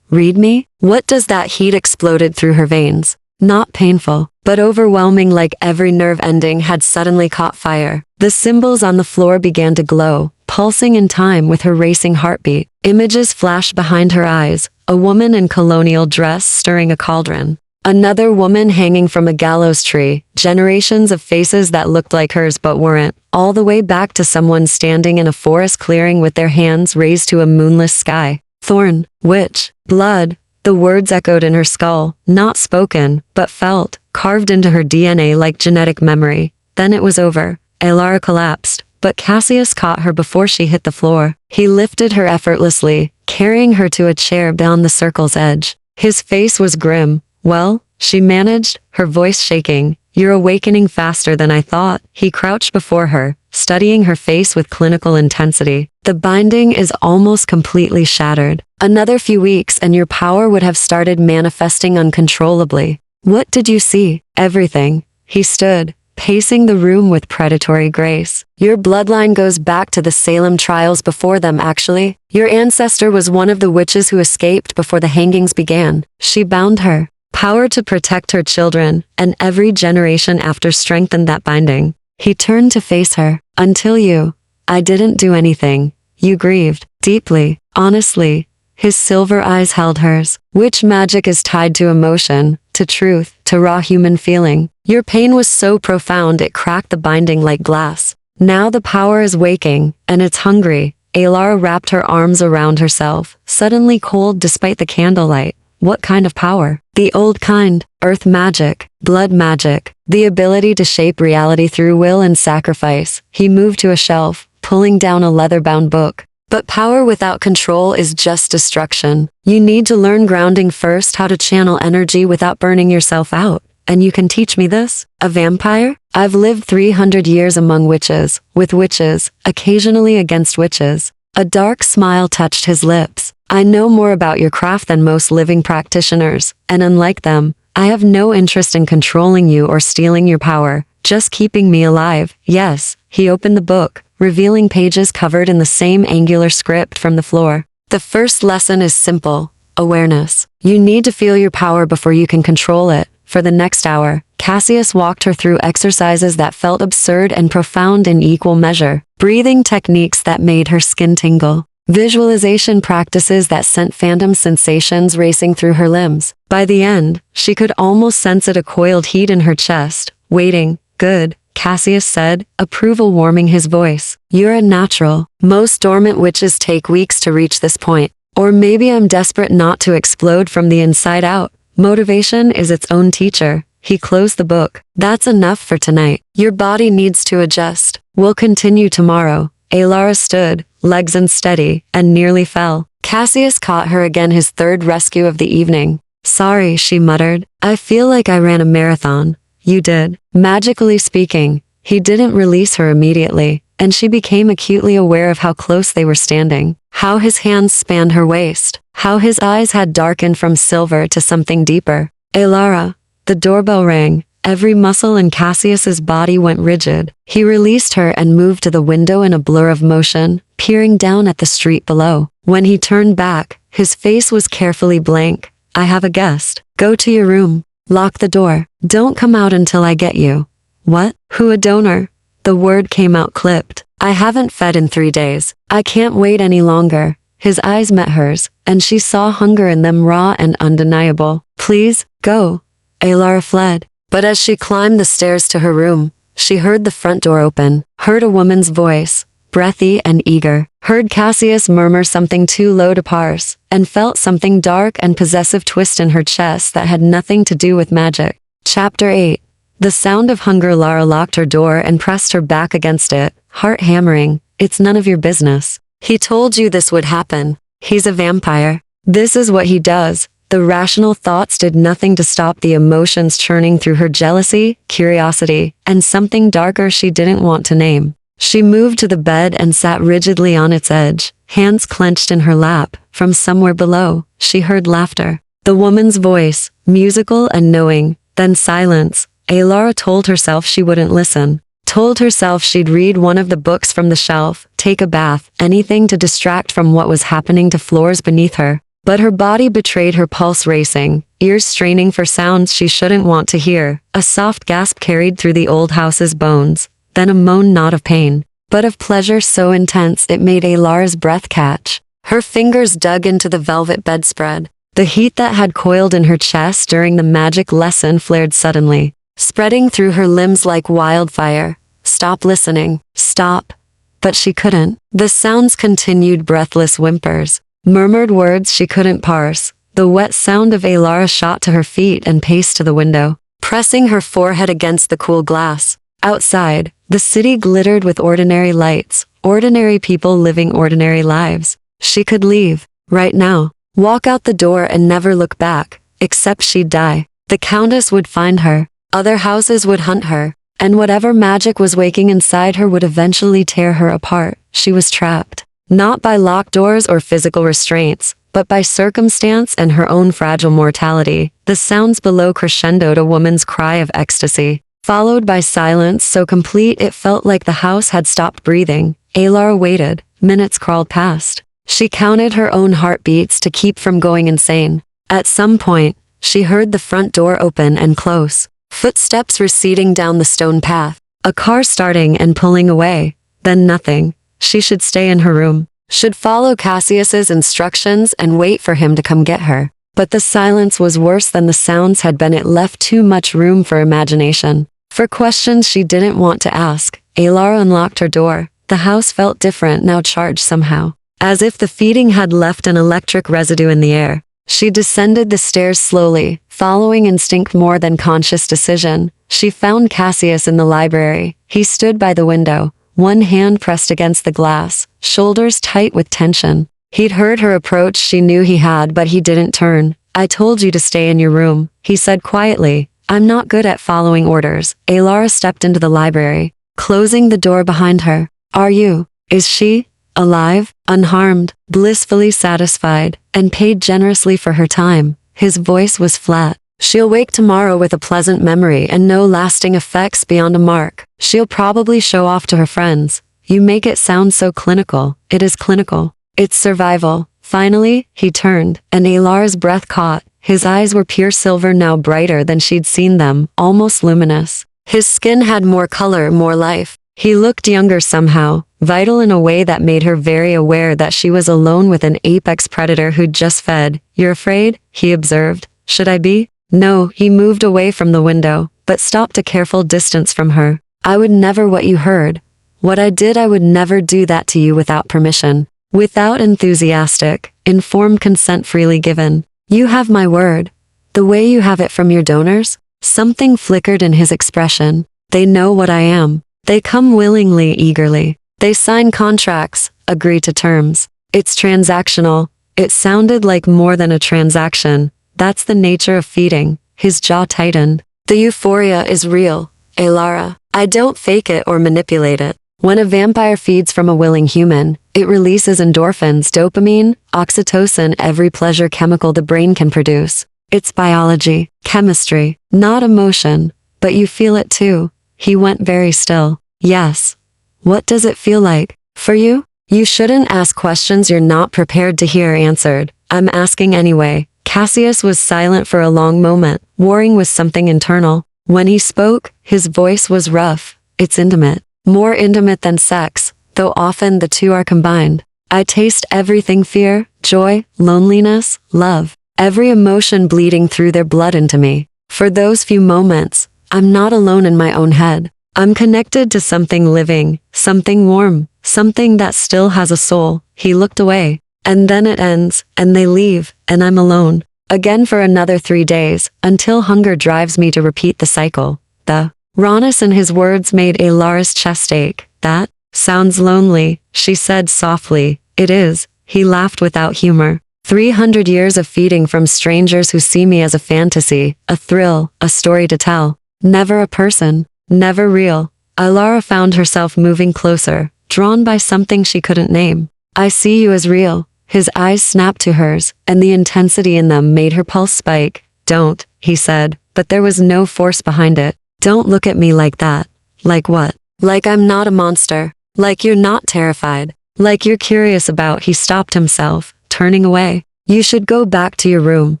Read me? What does that? Heat exploded through her veins. Not painful, but overwhelming, like every nerve ending had suddenly caught fire. The symbols on the floor began to glow, pulsing in time with her racing heartbeat. Images flashed behind her eyes, a woman in colonial dress stirring a cauldron. Another woman hanging from a gallows tree, generations of faces that looked like hers but weren't, all the way back to someone standing in a forest clearing with their hands raised to a moonless sky. Thorn, witch, blood. The words echoed in her skull, not spoken, but felt, carved into her DNA like genetic memory. Then it was over. Alara collapsed, but Cassius caught her before she hit the floor. He lifted her effortlessly, carrying her to a chair beyond the circle's edge. His face was grim. Well, she managed, her voice shaking. You're awakening faster than I thought. He crouched before her, studying her face with clinical intensity. The binding is almost completely shattered. Another few weeks and your power would have started manifesting uncontrollably. What did you see? Everything. He stood, pacing the room with predatory grace. Your bloodline goes back to the Salem trials before them, actually. Your ancestor was one of the witches who escaped before the hangings began. She bound her. Power to protect her children, and every generation after strengthened that binding. He turned to face her. Until you. I didn't do anything. You grieved. Deeply. Honestly. His silver eyes held hers. Witch magic is tied to emotion, to truth, to raw human feeling. Your pain was so profound it cracked the binding like glass. Now the power is waking, and it's hungry. Alara wrapped her arms around herself, suddenly cold despite the candlelight. What kind of power? The old kind, earth magic, blood magic, the ability to shape reality through will and sacrifice. He moved to a shelf, pulling down a leather-bound book. But power without control is just destruction. You need to learn grounding first, how to channel energy without burning yourself out. And you can teach me this? A vampire? I've lived 300 years among witches, with witches, occasionally against witches. A dark smile touched his lips. I know more about your craft than most living practitioners, and unlike them, I have no interest in controlling you or stealing your power, just keeping me alive. Yes, he opened the book, revealing pages covered in the same angular script from the floor. The first lesson is simple: awareness. You need to feel your power before you can control it. For the next hour, Cassius walked her through exercises that felt absurd and profound in equal measure, breathing techniques that made her skin tingle, visualization practices that sent phantom sensations racing through her limbs. By the end, she could almost sense a coiled heat in her chest. Waiting. Good, Cassius said, approval warming his voice. You're a natural. Most dormant witches take weeks to reach this point. Or maybe I'm desperate not to explode from the inside out. Motivation is its own teacher. He closed the book. That's enough for tonight. Your body needs to adjust. We'll continue tomorrow. Alara stood, legs unsteady, and nearly fell. Cassius caught her again, his third rescue of the evening. Sorry, she muttered. I feel like I ran a marathon. You did. Magically speaking, he didn't release her immediately, and she became acutely aware of how close they were standing, how his hands spanned her waist, how his eyes had darkened from silver to something deeper. Alara. The doorbell rang. Every muscle in Cassius's body went rigid. He released her and moved to the window in a blur of motion, peering down at the street below. When he turned back, his face was carefully blank. I have a guest. Go to your room. Lock the door. Don't come out until I get you. What? Who a donor? The word came out clipped. I haven't fed in 3 days. I can't wait any longer. His eyes met hers, and she saw hunger in them, raw and undeniable. Please, go. Alara fled. But as she climbed the stairs to her room, she heard the front door open, heard a woman's voice, breathy and eager, heard Cassius murmur something too low to parse, and felt something dark and possessive twist in her chest that had nothing to do with magic. Chapter 8. The sound of hunger. Lara locked her door and pressed her back against it, heart hammering. It's none of your business. He told you this would happen. He's a vampire. This is what he does. The rational thoughts did nothing to stop the emotions churning through her: jealousy, curiosity, and something darker she didn't want to name. She moved to the bed and sat rigidly on its edge, hands clenched in her lap. From somewhere below, she heard laughter. The woman's voice, musical and knowing, then silence. Alara told herself she wouldn't listen. Told herself she'd read one of the books from the shelf, take a bath, anything to distract from what was happening to floors beneath her. But her body betrayed her, pulse racing, ears straining for sounds she shouldn't want to hear. A soft gasp carried through the old house's bones, then a moan, not of pain, but of pleasure so intense it made Alara's breath catch. Her fingers dug into the velvet bedspread. The heat that had coiled in her chest during the magic lesson flared suddenly, spreading through her limbs like wildfire. Stop listening. Stop. But she couldn't. The sounds continued, breathless whimpers, murmured words she couldn't parse. The wet sound of Alara shot to her feet and paced to the window, pressing her forehead against the cool glass. Outside, the city glittered with ordinary lights, ordinary people living ordinary lives. She could leave, right now, walk out the door and never look back, except she'd die. The Countess would find her, other houses would hunt her, and whatever magic was waking inside her would eventually tear her apart. She was trapped. Not by locked doors or physical restraints, but by circumstance and her own fragile mortality. The sounds below crescendoed, a woman's cry of ecstasy, followed by silence so complete it felt like the house had stopped breathing. Alara waited. Minutes crawled past. She counted her own heartbeats to keep from going insane. At some point, she heard the front door open and close, footsteps receding down the stone path, a car starting and pulling away, then nothing. She should stay in her room. should follow Cassius's instructions and wait for him to come get her. But the silence was worse than the sounds had been. It left too much room for imagination, for questions she didn't want to ask. Alara unlocked her door. The house felt different now, charged somehow, as if the feeding had left an electric residue in the air. She descended the stairs slowly, following instinct more than conscious decision. She found Cassius in the library. He stood by the window, one hand pressed against the glass, shoulders tight with tension. He'd heard her approach, she knew he had, but he didn't turn. "I told you to stay in your room," he said quietly. "I'm not good at following orders." Alara stepped into the library, closing the door behind her. "Are you? Is she? Alive, unharmed, blissfully satisfied, and paid generously for her time?" His voice was flat. "She'll wake tomorrow with a pleasant memory and no lasting effects beyond a mark. She'll probably show off to her friends." "You make it sound so clinical." "It is clinical. It's survival." Finally, he turned, and Alara's breath caught. His eyes were pure silver, now brighter than she'd seen them, almost luminous. His skin had more color, more life. He looked younger somehow, vital in a way that made her very aware that she was alone with an apex predator who'd just fed. "You're afraid?" he observed. "Should I be?" "No." He moved away from the window, but stopped a careful distance from her. "I would never. What you heard. What I did, I would never do that to you without permission. Without enthusiastic, informed consent freely given. You have my word. The way you have it from your donors?" Something flickered in his expression. "They know what I am. They come willingly, eagerly. They sign contracts, agree to terms. It's transactional." It sounded like more than a transaction. "That's the nature of feeding." His jaw tightened. "The euphoria is real, Alara. I don't fake it or manipulate it. When a vampire feeds from a willing human, it releases endorphins, dopamine, oxytocin, every pleasure chemical the brain can produce. It's biology, chemistry, not emotion. But you feel it too." He went very still. "Yes." "What does it feel like? For you?" "You shouldn't ask questions you're not prepared to hear answered. I'm asking anyway." Cassius was silent for a long moment, warring with something internal. When he spoke, his voice was rough. "It's intimate. More intimate than sex, though often the two are combined. I taste everything: fear, joy, loneliness, love. Every emotion bleeding through their blood into me. For those few moments, I'm not alone in my own head. I'm connected to something living, something warm, something that still has a soul." He looked away. "And then it ends, and they leave, and I'm alone. Again for another 3 days, until hunger drives me to repeat the cycle." The rawness in his words made Alara's chest ache. "That sounds lonely," she said softly. "It is." He laughed without humor. 300 years of feeding from strangers who see me as a fantasy, a thrill, a story to tell. Never a person, never real." Alara found herself moving closer, drawn by something she couldn't name. "I see you as real." His eyes snapped to hers, and the intensity in them made her pulse spike. "Don't," he said, but there was no force behind it. "Don't look at me like that." "Like what?" "Like I'm not a monster. Like you're not terrified. Like you're curious about." He stopped himself, turning away. "You should go back to your room."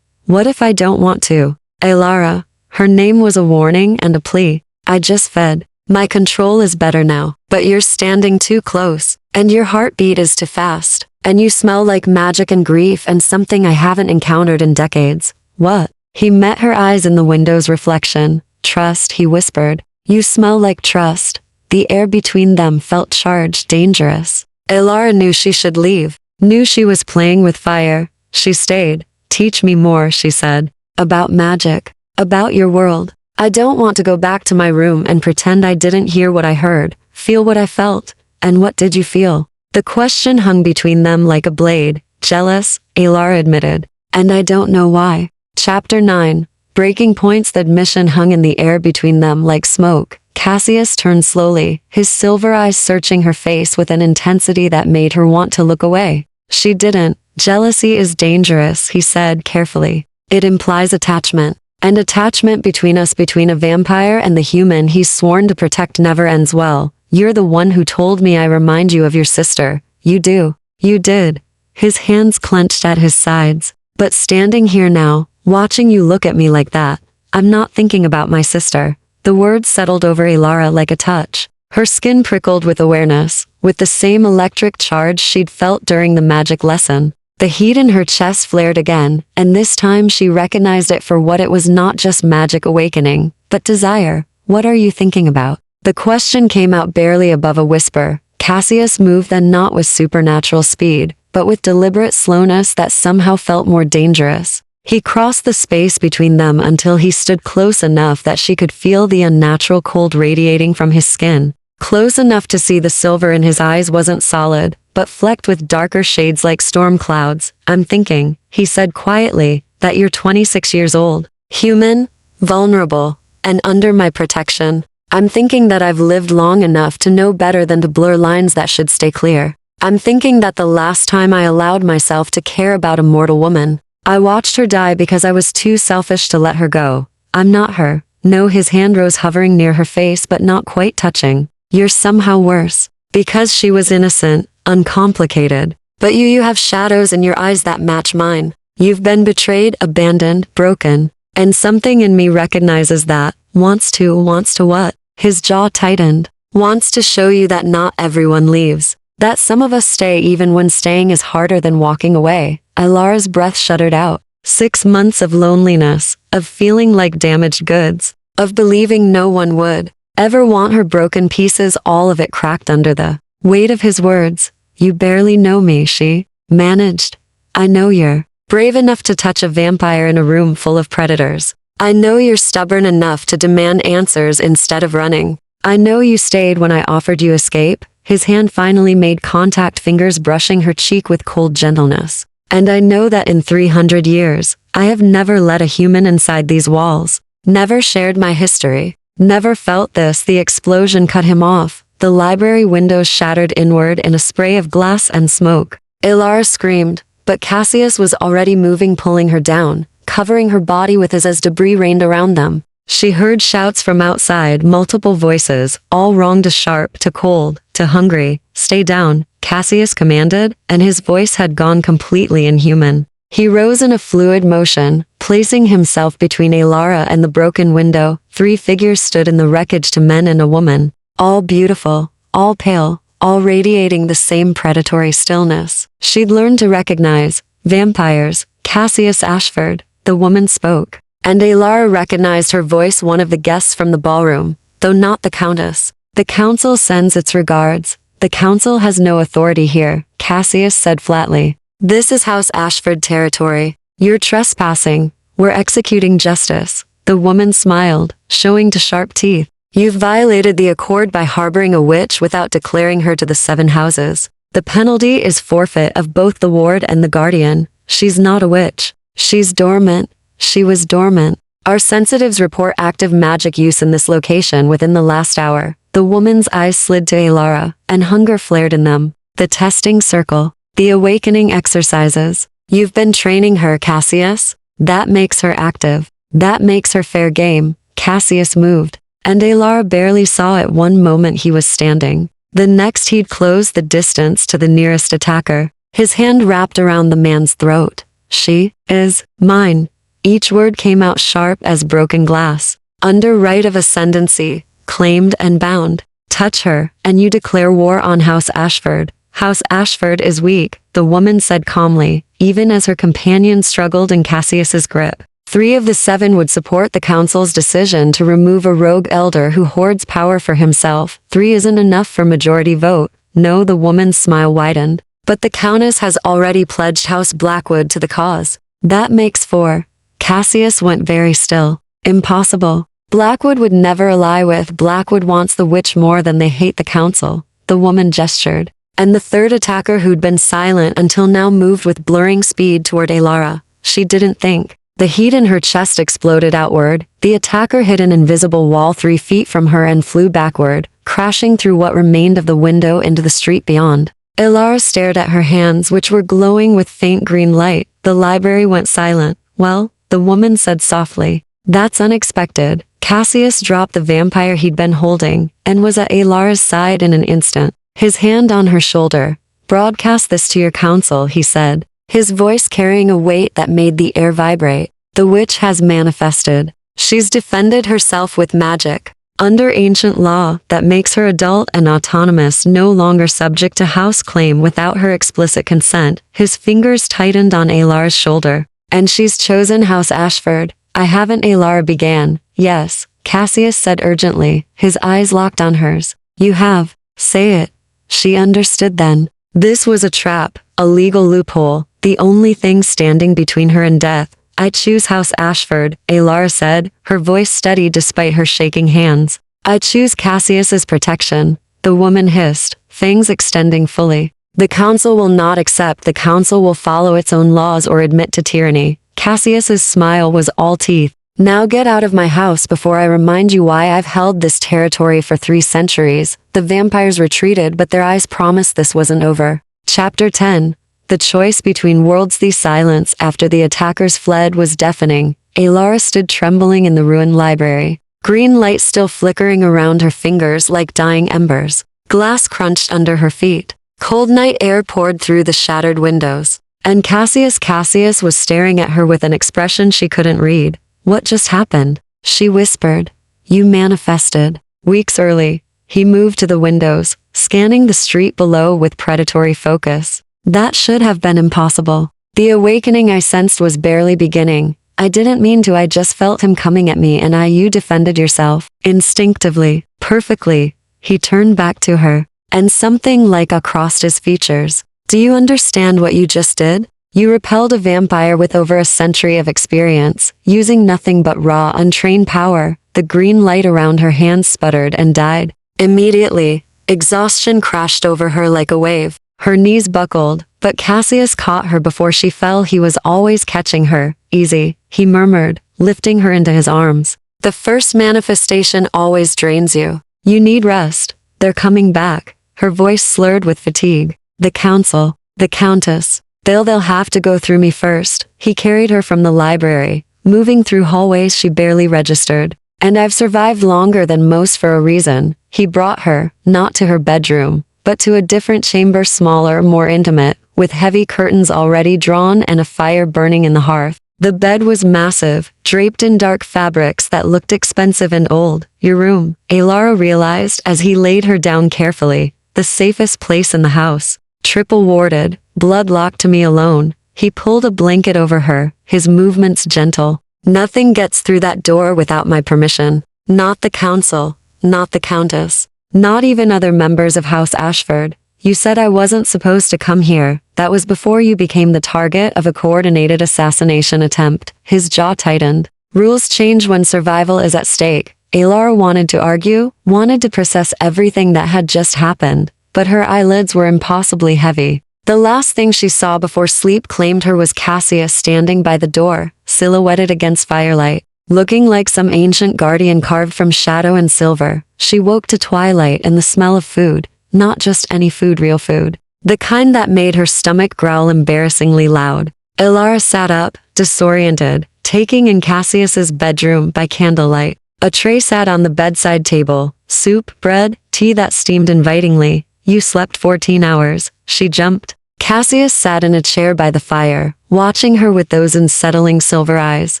"What if I don't want to?" "Alara." Her name was a warning and a plea. "I just fed. My control is better now. But you're standing too close. And your heartbeat is too fast. And you smell like magic and grief and something I haven't encountered in decades." "What?" He met her eyes in the window's reflection. "Trust," he whispered. "You smell like trust." The air between them felt charged, dangerous. Alara knew she should leave, knew she was playing with fire. She stayed. "Teach me more," she said. "About magic. About your world. I don't want to go back to my room and pretend I didn't hear what I heard, feel what I felt." "And what did you feel?" The question hung between them like a blade. "Jealous," Alara admitted. "And I don't know why." Chapter 9. Breaking points. The admission hung in the air between them like smoke. Cassius turned slowly, his silver eyes searching her face with an intensity that made her want to look away. She didn't. "Jealousy is dangerous," he said carefully. "It implies attachment. And attachment between us, between a vampire and the human he's sworn to protect, never ends well. You're the one who told me I remind you of your sister. You do. You did." His hands clenched at his sides. "But standing here now, watching you look at me like that, I'm not thinking about my sister." The words settled over Alara like a touch. Her skin prickled with awareness. with the same electric charge she'd felt during the magic lesson. The heat in her chest flared again, and this time she recognized it for what it was, not just magic awakening, but desire. What are you thinking about? The question came out barely above a whisper. Cassius moved then, not with supernatural speed, but with deliberate slowness that somehow felt more dangerous. He crossed the space between them until he stood close enough that she could feel the unnatural cold radiating from his skin. Close enough to see the silver in his eyes wasn't solid, but flecked with darker shades like storm clouds. I'm thinking, he said quietly, that you're 26 years old, human, vulnerable, and under my protection. I'm thinking that I've lived long enough to know better than to blur lines that should stay clear. I'm thinking that the last time I allowed myself to care about a mortal woman, I watched her die because I was too selfish to let her go. I'm not her. No, his hand rose, hovering near her face but not quite touching. You're somehow worse. Because she was innocent, uncomplicated. But you have shadows in your eyes that match mine. You've been betrayed, abandoned, broken. And something in me recognizes that. Wants to what? His jaw tightened. Wants to show you that not everyone leaves. That some of us stay even when staying is harder than walking away. Ilara's breath shuddered out. 6 months of loneliness, of feeling like damaged goods, of believing no one would ever want her broken pieces, all of it cracked under the weight of his words. You barely know me, she managed. I know you're brave enough to touch a vampire in a room full of predators. I know you're stubborn enough to demand answers instead of running. I know you stayed when I offered you escape. His hand finally made contact, fingers brushing her cheek with cold gentleness. And I know that in 300 years, I have never let a human inside these walls, never shared my history, never felt this. The explosion cut him off. The library windows shattered inward in a spray of glass and smoke. Ilara screamed, but Cassius was already moving, pulling her down, covering her body with his as debris rained around them. She heard shouts from outside, multiple voices, all wrong to sharp, to cold, to hungry. Stay down, Cassius commanded, and his voice had gone completely inhuman. He rose in a fluid motion, placing himself between Ilara and the broken window. 3 figures stood in the wreckage, 2 men and a woman, all beautiful, all pale, all radiating the same predatory stillness she'd learned to recognize. Vampires. Cassius Ashford. The woman spoke. And Ilara recognized her voice, one of the guests from the ballroom, though not the countess. The council sends its regards. The council has no authority here, Cassius said flatly. This is House Ashford territory. You're trespassing. We're executing justice. The woman smiled, showing 2 sharp teeth. You've violated the accord by harboring a witch without declaring her to the 7 houses. The penalty is forfeit of both the ward and the guardian. She's not a witch. She's dormant. She was dormant. Our sensitives report active magic use in this location within the last hour. The woman's eyes slid to Ilara, and hunger flared in them. The testing circle. The awakening exercises. You've been training her, Cassius. That makes her active. That makes her fair game. Cassius moved, and Ilara barely saw it. One moment he was standing. The next he'd closed the distance to the nearest attacker. His hand wrapped around the man's throat. She is mine. Each word came out sharp as broken glass. Under right of ascendancy, claimed and bound. Touch her, and you declare war on House Ashford. House Ashford is weak, the woman said calmly, even as her companion struggled in Cassius's grip. 3 of the 7 would support the council's decision to remove a rogue elder who hoards power for himself. 3 isn't enough for majority vote. No, the woman's smile widened. But the countess has already pledged House Blackwood to the cause. That makes 4. Cassius went very still. Impossible. Blackwood would never ally with. Blackwood wants the witch more than they hate the council. The woman gestured. And the 3rd attacker, who'd been silent until now, moved with blurring speed toward Ilara. She didn't think. The heat in her chest exploded outward. The attacker hit an invisible wall 3 feet from her and flew backward, crashing through what remained of the window into the street beyond. Ilara stared at her hands, which were glowing with faint green light. The library went silent. Well, the woman said softly. That's unexpected. Cassius dropped the vampire he'd been holding, and was at Ilara's side in an instant. His hand on her shoulder. Broadcast this to your council, he said, his voice carrying a weight that made the air vibrate. The witch has manifested. She's defended herself with magic. Under ancient law that makes her adult and autonomous, no longer subject to house claim without her explicit consent. His fingers tightened on Alara's shoulder. And she's chosen House Ashford. I haven't, Alara began. Yes, Cassius said urgently, his eyes locked on hers. You have. Say it. She understood then. This was a trap, a legal loophole, the only thing standing between her and death. I choose House Ashford, Alara said, her voice steady despite her shaking hands. I choose Cassius's protection, the woman hissed, fangs extending fully. The council will not accept. The council will follow its own laws or admit to tyranny. Cassius's smile was all teeth. Now get out of my house before I remind you why I've held this territory for 3 centuries. The vampires retreated, but their eyes promised this wasn't over. Chapter 10. The choice between worlds. The silence after the attackers fled was deafening. Alara stood trembling in the ruined library. Green light still flickering around her fingers like dying embers. Glass crunched under her feet. Cold night air poured through the shattered windows. And Cassius was staring at her with an expression she couldn't read. What just happened? She whispered. You manifested. Weeks early. He moved to the windows, scanning the street below with predatory focus. That should have been impossible. The awakening I sensed was barely beginning. I didn't mean to. I just felt him coming at me, and you defended yourself. Instinctively. Perfectly. He turned back to her. And something like a crossed his features. Do you understand what you just did? You repelled a vampire with over a century of experience, using nothing but raw, untrained power. The green light around her hands sputtered and died. Immediately, exhaustion crashed over her like a wave. Her knees buckled, but Cassius caught her before she fell. He was always catching her. Easy, he murmured, lifting her into his arms. The first manifestation always drains you. You need rest. They're coming back. Her voice slurred with fatigue. The council, the countess. They'll have to go through me first. He carried her from the library, moving through hallways she barely registered. And I've survived longer than most for a reason. He brought her, not to her bedroom, but to a different chamber, smaller, more intimate, with heavy curtains already drawn and a fire burning in the hearth. The bed was massive, draped in dark fabrics that looked expensive and old. Your room, Alara realized as he laid her down carefully. The safest place in the house. Triple warded, blood locked to me alone. He pulled a blanket over her, his movements gentle. Nothing gets through that door without my permission. Not the council, not the countess, not even other members of House Ashford. You said I wasn't supposed to come here. That was before you became the target of a coordinated assassination attempt. His jaw tightened. Rules change when survival is at stake. Alara wanted to argue, wanted to process everything that had just happened, but her eyelids were impossibly heavy. The last thing she saw before sleep claimed her was Cassius standing by the door, silhouetted against firelight, looking like some ancient guardian carved from shadow and silver. She woke to twilight and the smell of food, not just any food, real food. The kind that made her stomach growl embarrassingly loud. Alara sat up, disoriented, taking in Cassius's bedroom by candlelight. A tray sat on the bedside table, soup, bread, tea that steamed invitingly. You slept 14 hours, she jumped. Cassius sat in a chair by the fire, watching her with those unsettling silver eyes.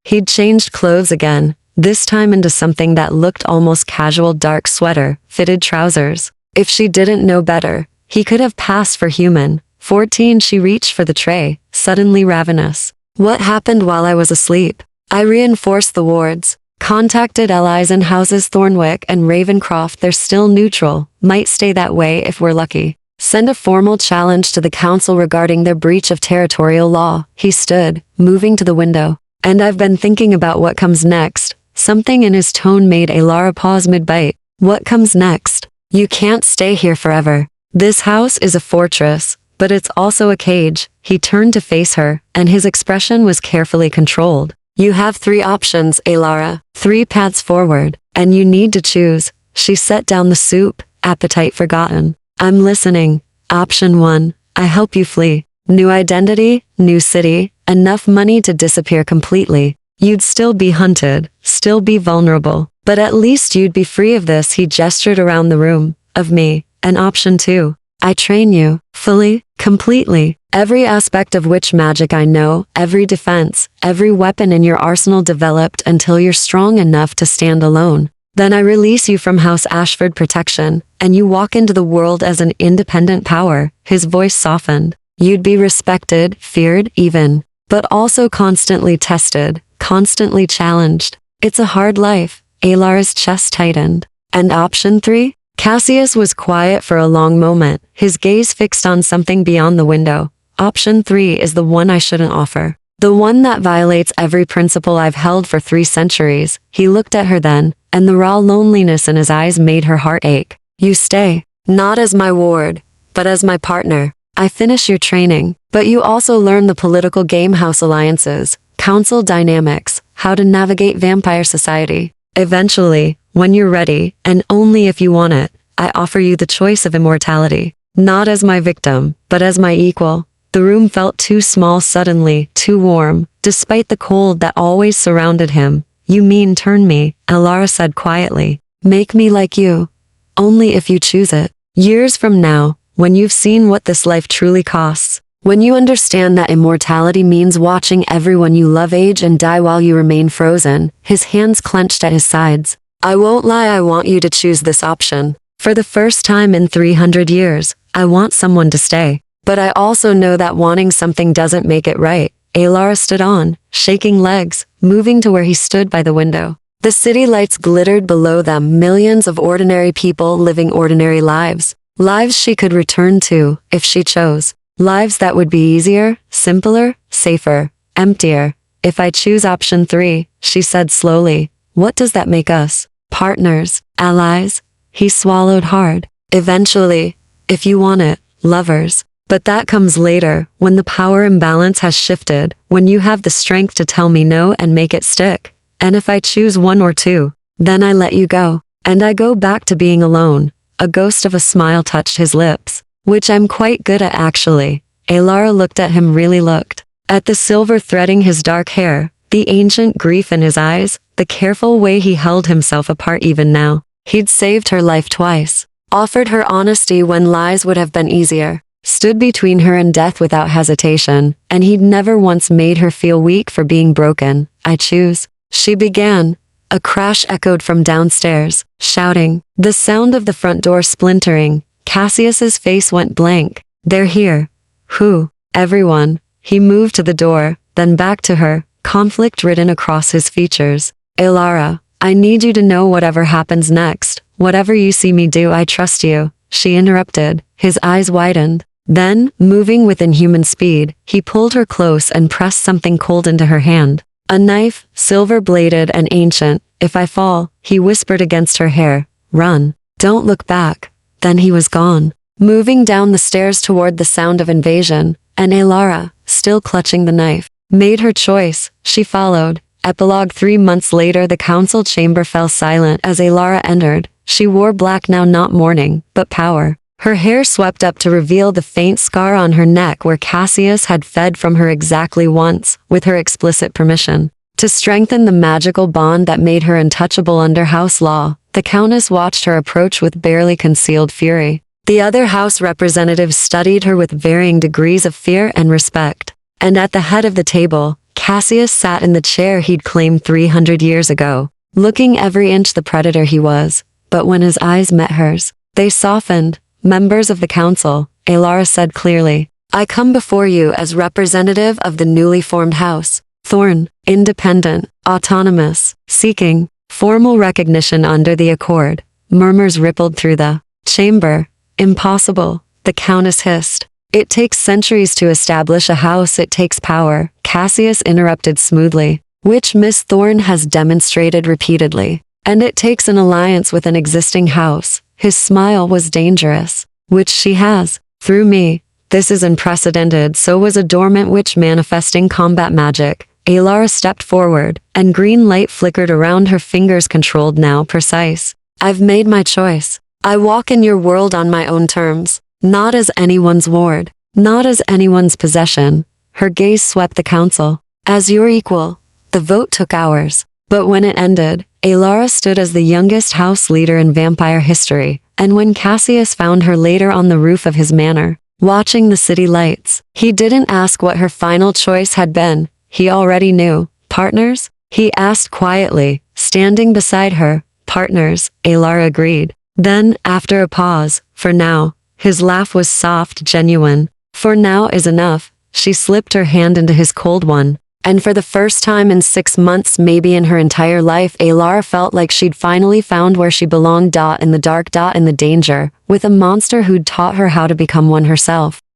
He'd changed clothes again, this time into something that looked almost casual, dark sweater, fitted trousers. If she didn't know better, he could have passed for human. 14. She reached for the tray, suddenly ravenous. What happened while I was asleep? I reinforced the wards. Contacted allies in houses Thornwick and Ravencroft. They're still neutral, might stay that way if we're lucky. Send a formal challenge to the council regarding their breach of territorial law. He stood, moving to the window. And I've been thinking about what comes next. Something in his tone made Alara pause mid-bite. What comes next? You can't stay here forever. This house is a fortress, but it's also a cage. He turned to face her, and his expression was carefully controlled. You have 3 options, Alara. 3 paths forward, and you need to choose. She set down the soup, appetite forgotten. I'm listening. Option 1. I help you flee. New identity, new city, enough money to disappear completely. You'd still be hunted, still be vulnerable, but at least you'd be free of this. He gestured around the room. Of me. And option 2. I train you, fully, completely. Every aspect of witch magic I know, every defense, every weapon in your arsenal developed until you're strong enough to stand alone. Then I release you from House Ashford protection, and you walk into the world as an independent power." His voice softened. "You'd be respected, feared even, but also constantly tested, constantly challenged. It's a hard life." Alara's chest tightened. "And option 3? Cassius was quiet for a long moment, his gaze fixed on something beyond the window. "Option 3 is the one I shouldn't offer. The one that violates every principle I've held for 3 centuries. He looked at her then, and the raw loneliness in his eyes made her heart ache. "You stay, not as my ward, but as my partner. I finish your training, but you also learn the political game, house alliances, council dynamics, how to navigate vampire society. Eventually, when you're ready, and only if you want it, I offer you the choice of immortality. Not as my victim, but as my equal." The room felt too small suddenly, too warm, despite the cold that always surrounded him. "You mean turn me," Alara said quietly. "Make me like you. Only if you choose it. Years from now, when you've seen what this life truly costs. When you understand that immortality means watching everyone you love age and die while you remain frozen." His hands clenched at his sides. "I won't lie, I want you to choose this option. For the first time in 300 years, I want someone to stay. But I also know that wanting something doesn't make it right." Alara stood on, shaking legs, moving to where he stood by the window. The city lights glittered below them, millions of ordinary people living ordinary lives. Lives she could return to, if she chose. Lives that would be easier, simpler, safer, emptier. "If I choose option 3, she said slowly, "what does that make us? Partners? Allies?" He swallowed hard. "Eventually, if you want it, lovers. But that comes later, when the power imbalance has shifted, when you have the strength to tell me no and make it stick. And if I choose 1 or 2, then I let you go. And I go back to being alone." A ghost of a smile touched his lips. "Which I'm quite good at actually." Alara looked at him, really looked. At the silver threading his dark hair, the ancient grief in his eyes, the careful way he held himself apart even now. He'd saved her life twice. Offered her honesty when lies would have been easier. Stood between her and death without hesitation, and he'd never once made her feel weak for being broken. "I choose," she began. A crash echoed from downstairs, shouting. The sound of the front door splintering. Cassius's face went blank. "They're here." "Who?" "Everyone." He moved to the door, then back to her, conflict written across his features. "Alara, I need you to know whatever happens next, whatever you see me do, I trust you." She interrupted. His eyes widened. Then, moving with inhuman speed, he pulled her close and pressed something cold into her hand. A knife, silver-bladed and ancient. "If I fall," he whispered against her hair, "run. Don't look back." Then he was gone, moving down the stairs toward the sound of invasion, and Alara, still clutching the knife, made her choice. She followed. Epilogue 3 months later, the council chamber fell silent as Alara entered. She wore black now, not mourning, but power. Her hair swept up to reveal the faint scar on her neck where Cassius had fed from her exactly once, with her explicit permission. To strengthen the magical bond that made her untouchable under house law, the Countess watched her approach with barely concealed fury. The other house representatives studied her with varying degrees of fear and respect. And at the head of the table, Cassius sat in the chair he'd claimed 300 years ago, looking every inch the predator he was. But when his eyes met hers, they softened. "Members of the council," Alara said clearly, "I come before you as representative of the newly formed house. Thorn, independent, autonomous, seeking formal recognition under the accord." Murmurs rippled through the chamber. "Impossible," the Countess hissed. "It takes centuries to establish a house, it takes power," Cassius interrupted smoothly, "which Miss Thorn has demonstrated repeatedly. And it takes an alliance with an existing house." His smile was dangerous. "Which she has, through me. This is unprecedented." So was a dormant witch manifesting combat magic. Alara stepped forward, and green light flickered around her fingers, controlled now, precise. "I've made my choice. I walk in your world on my own terms, not as anyone's ward, not as anyone's possession." Her gaze swept the council. "As your equal." The vote took hours, but when it ended, Alara stood as the youngest house leader in vampire history, and when Cassius found her later on the roof of his manor, watching the city lights, he didn't ask what her final choice had been. He already knew. "Partners?" he asked quietly, standing beside her. partners, Alara agreed. Then, after a pause, for now, his laugh was soft, genuine. For now is enough. She slipped her hand into his cold one. And for the first time in 6 months, maybe in her entire life, Alara felt like she'd finally found where she belonged. In the dark, in the danger, with a monster who'd taught her how to become one herself.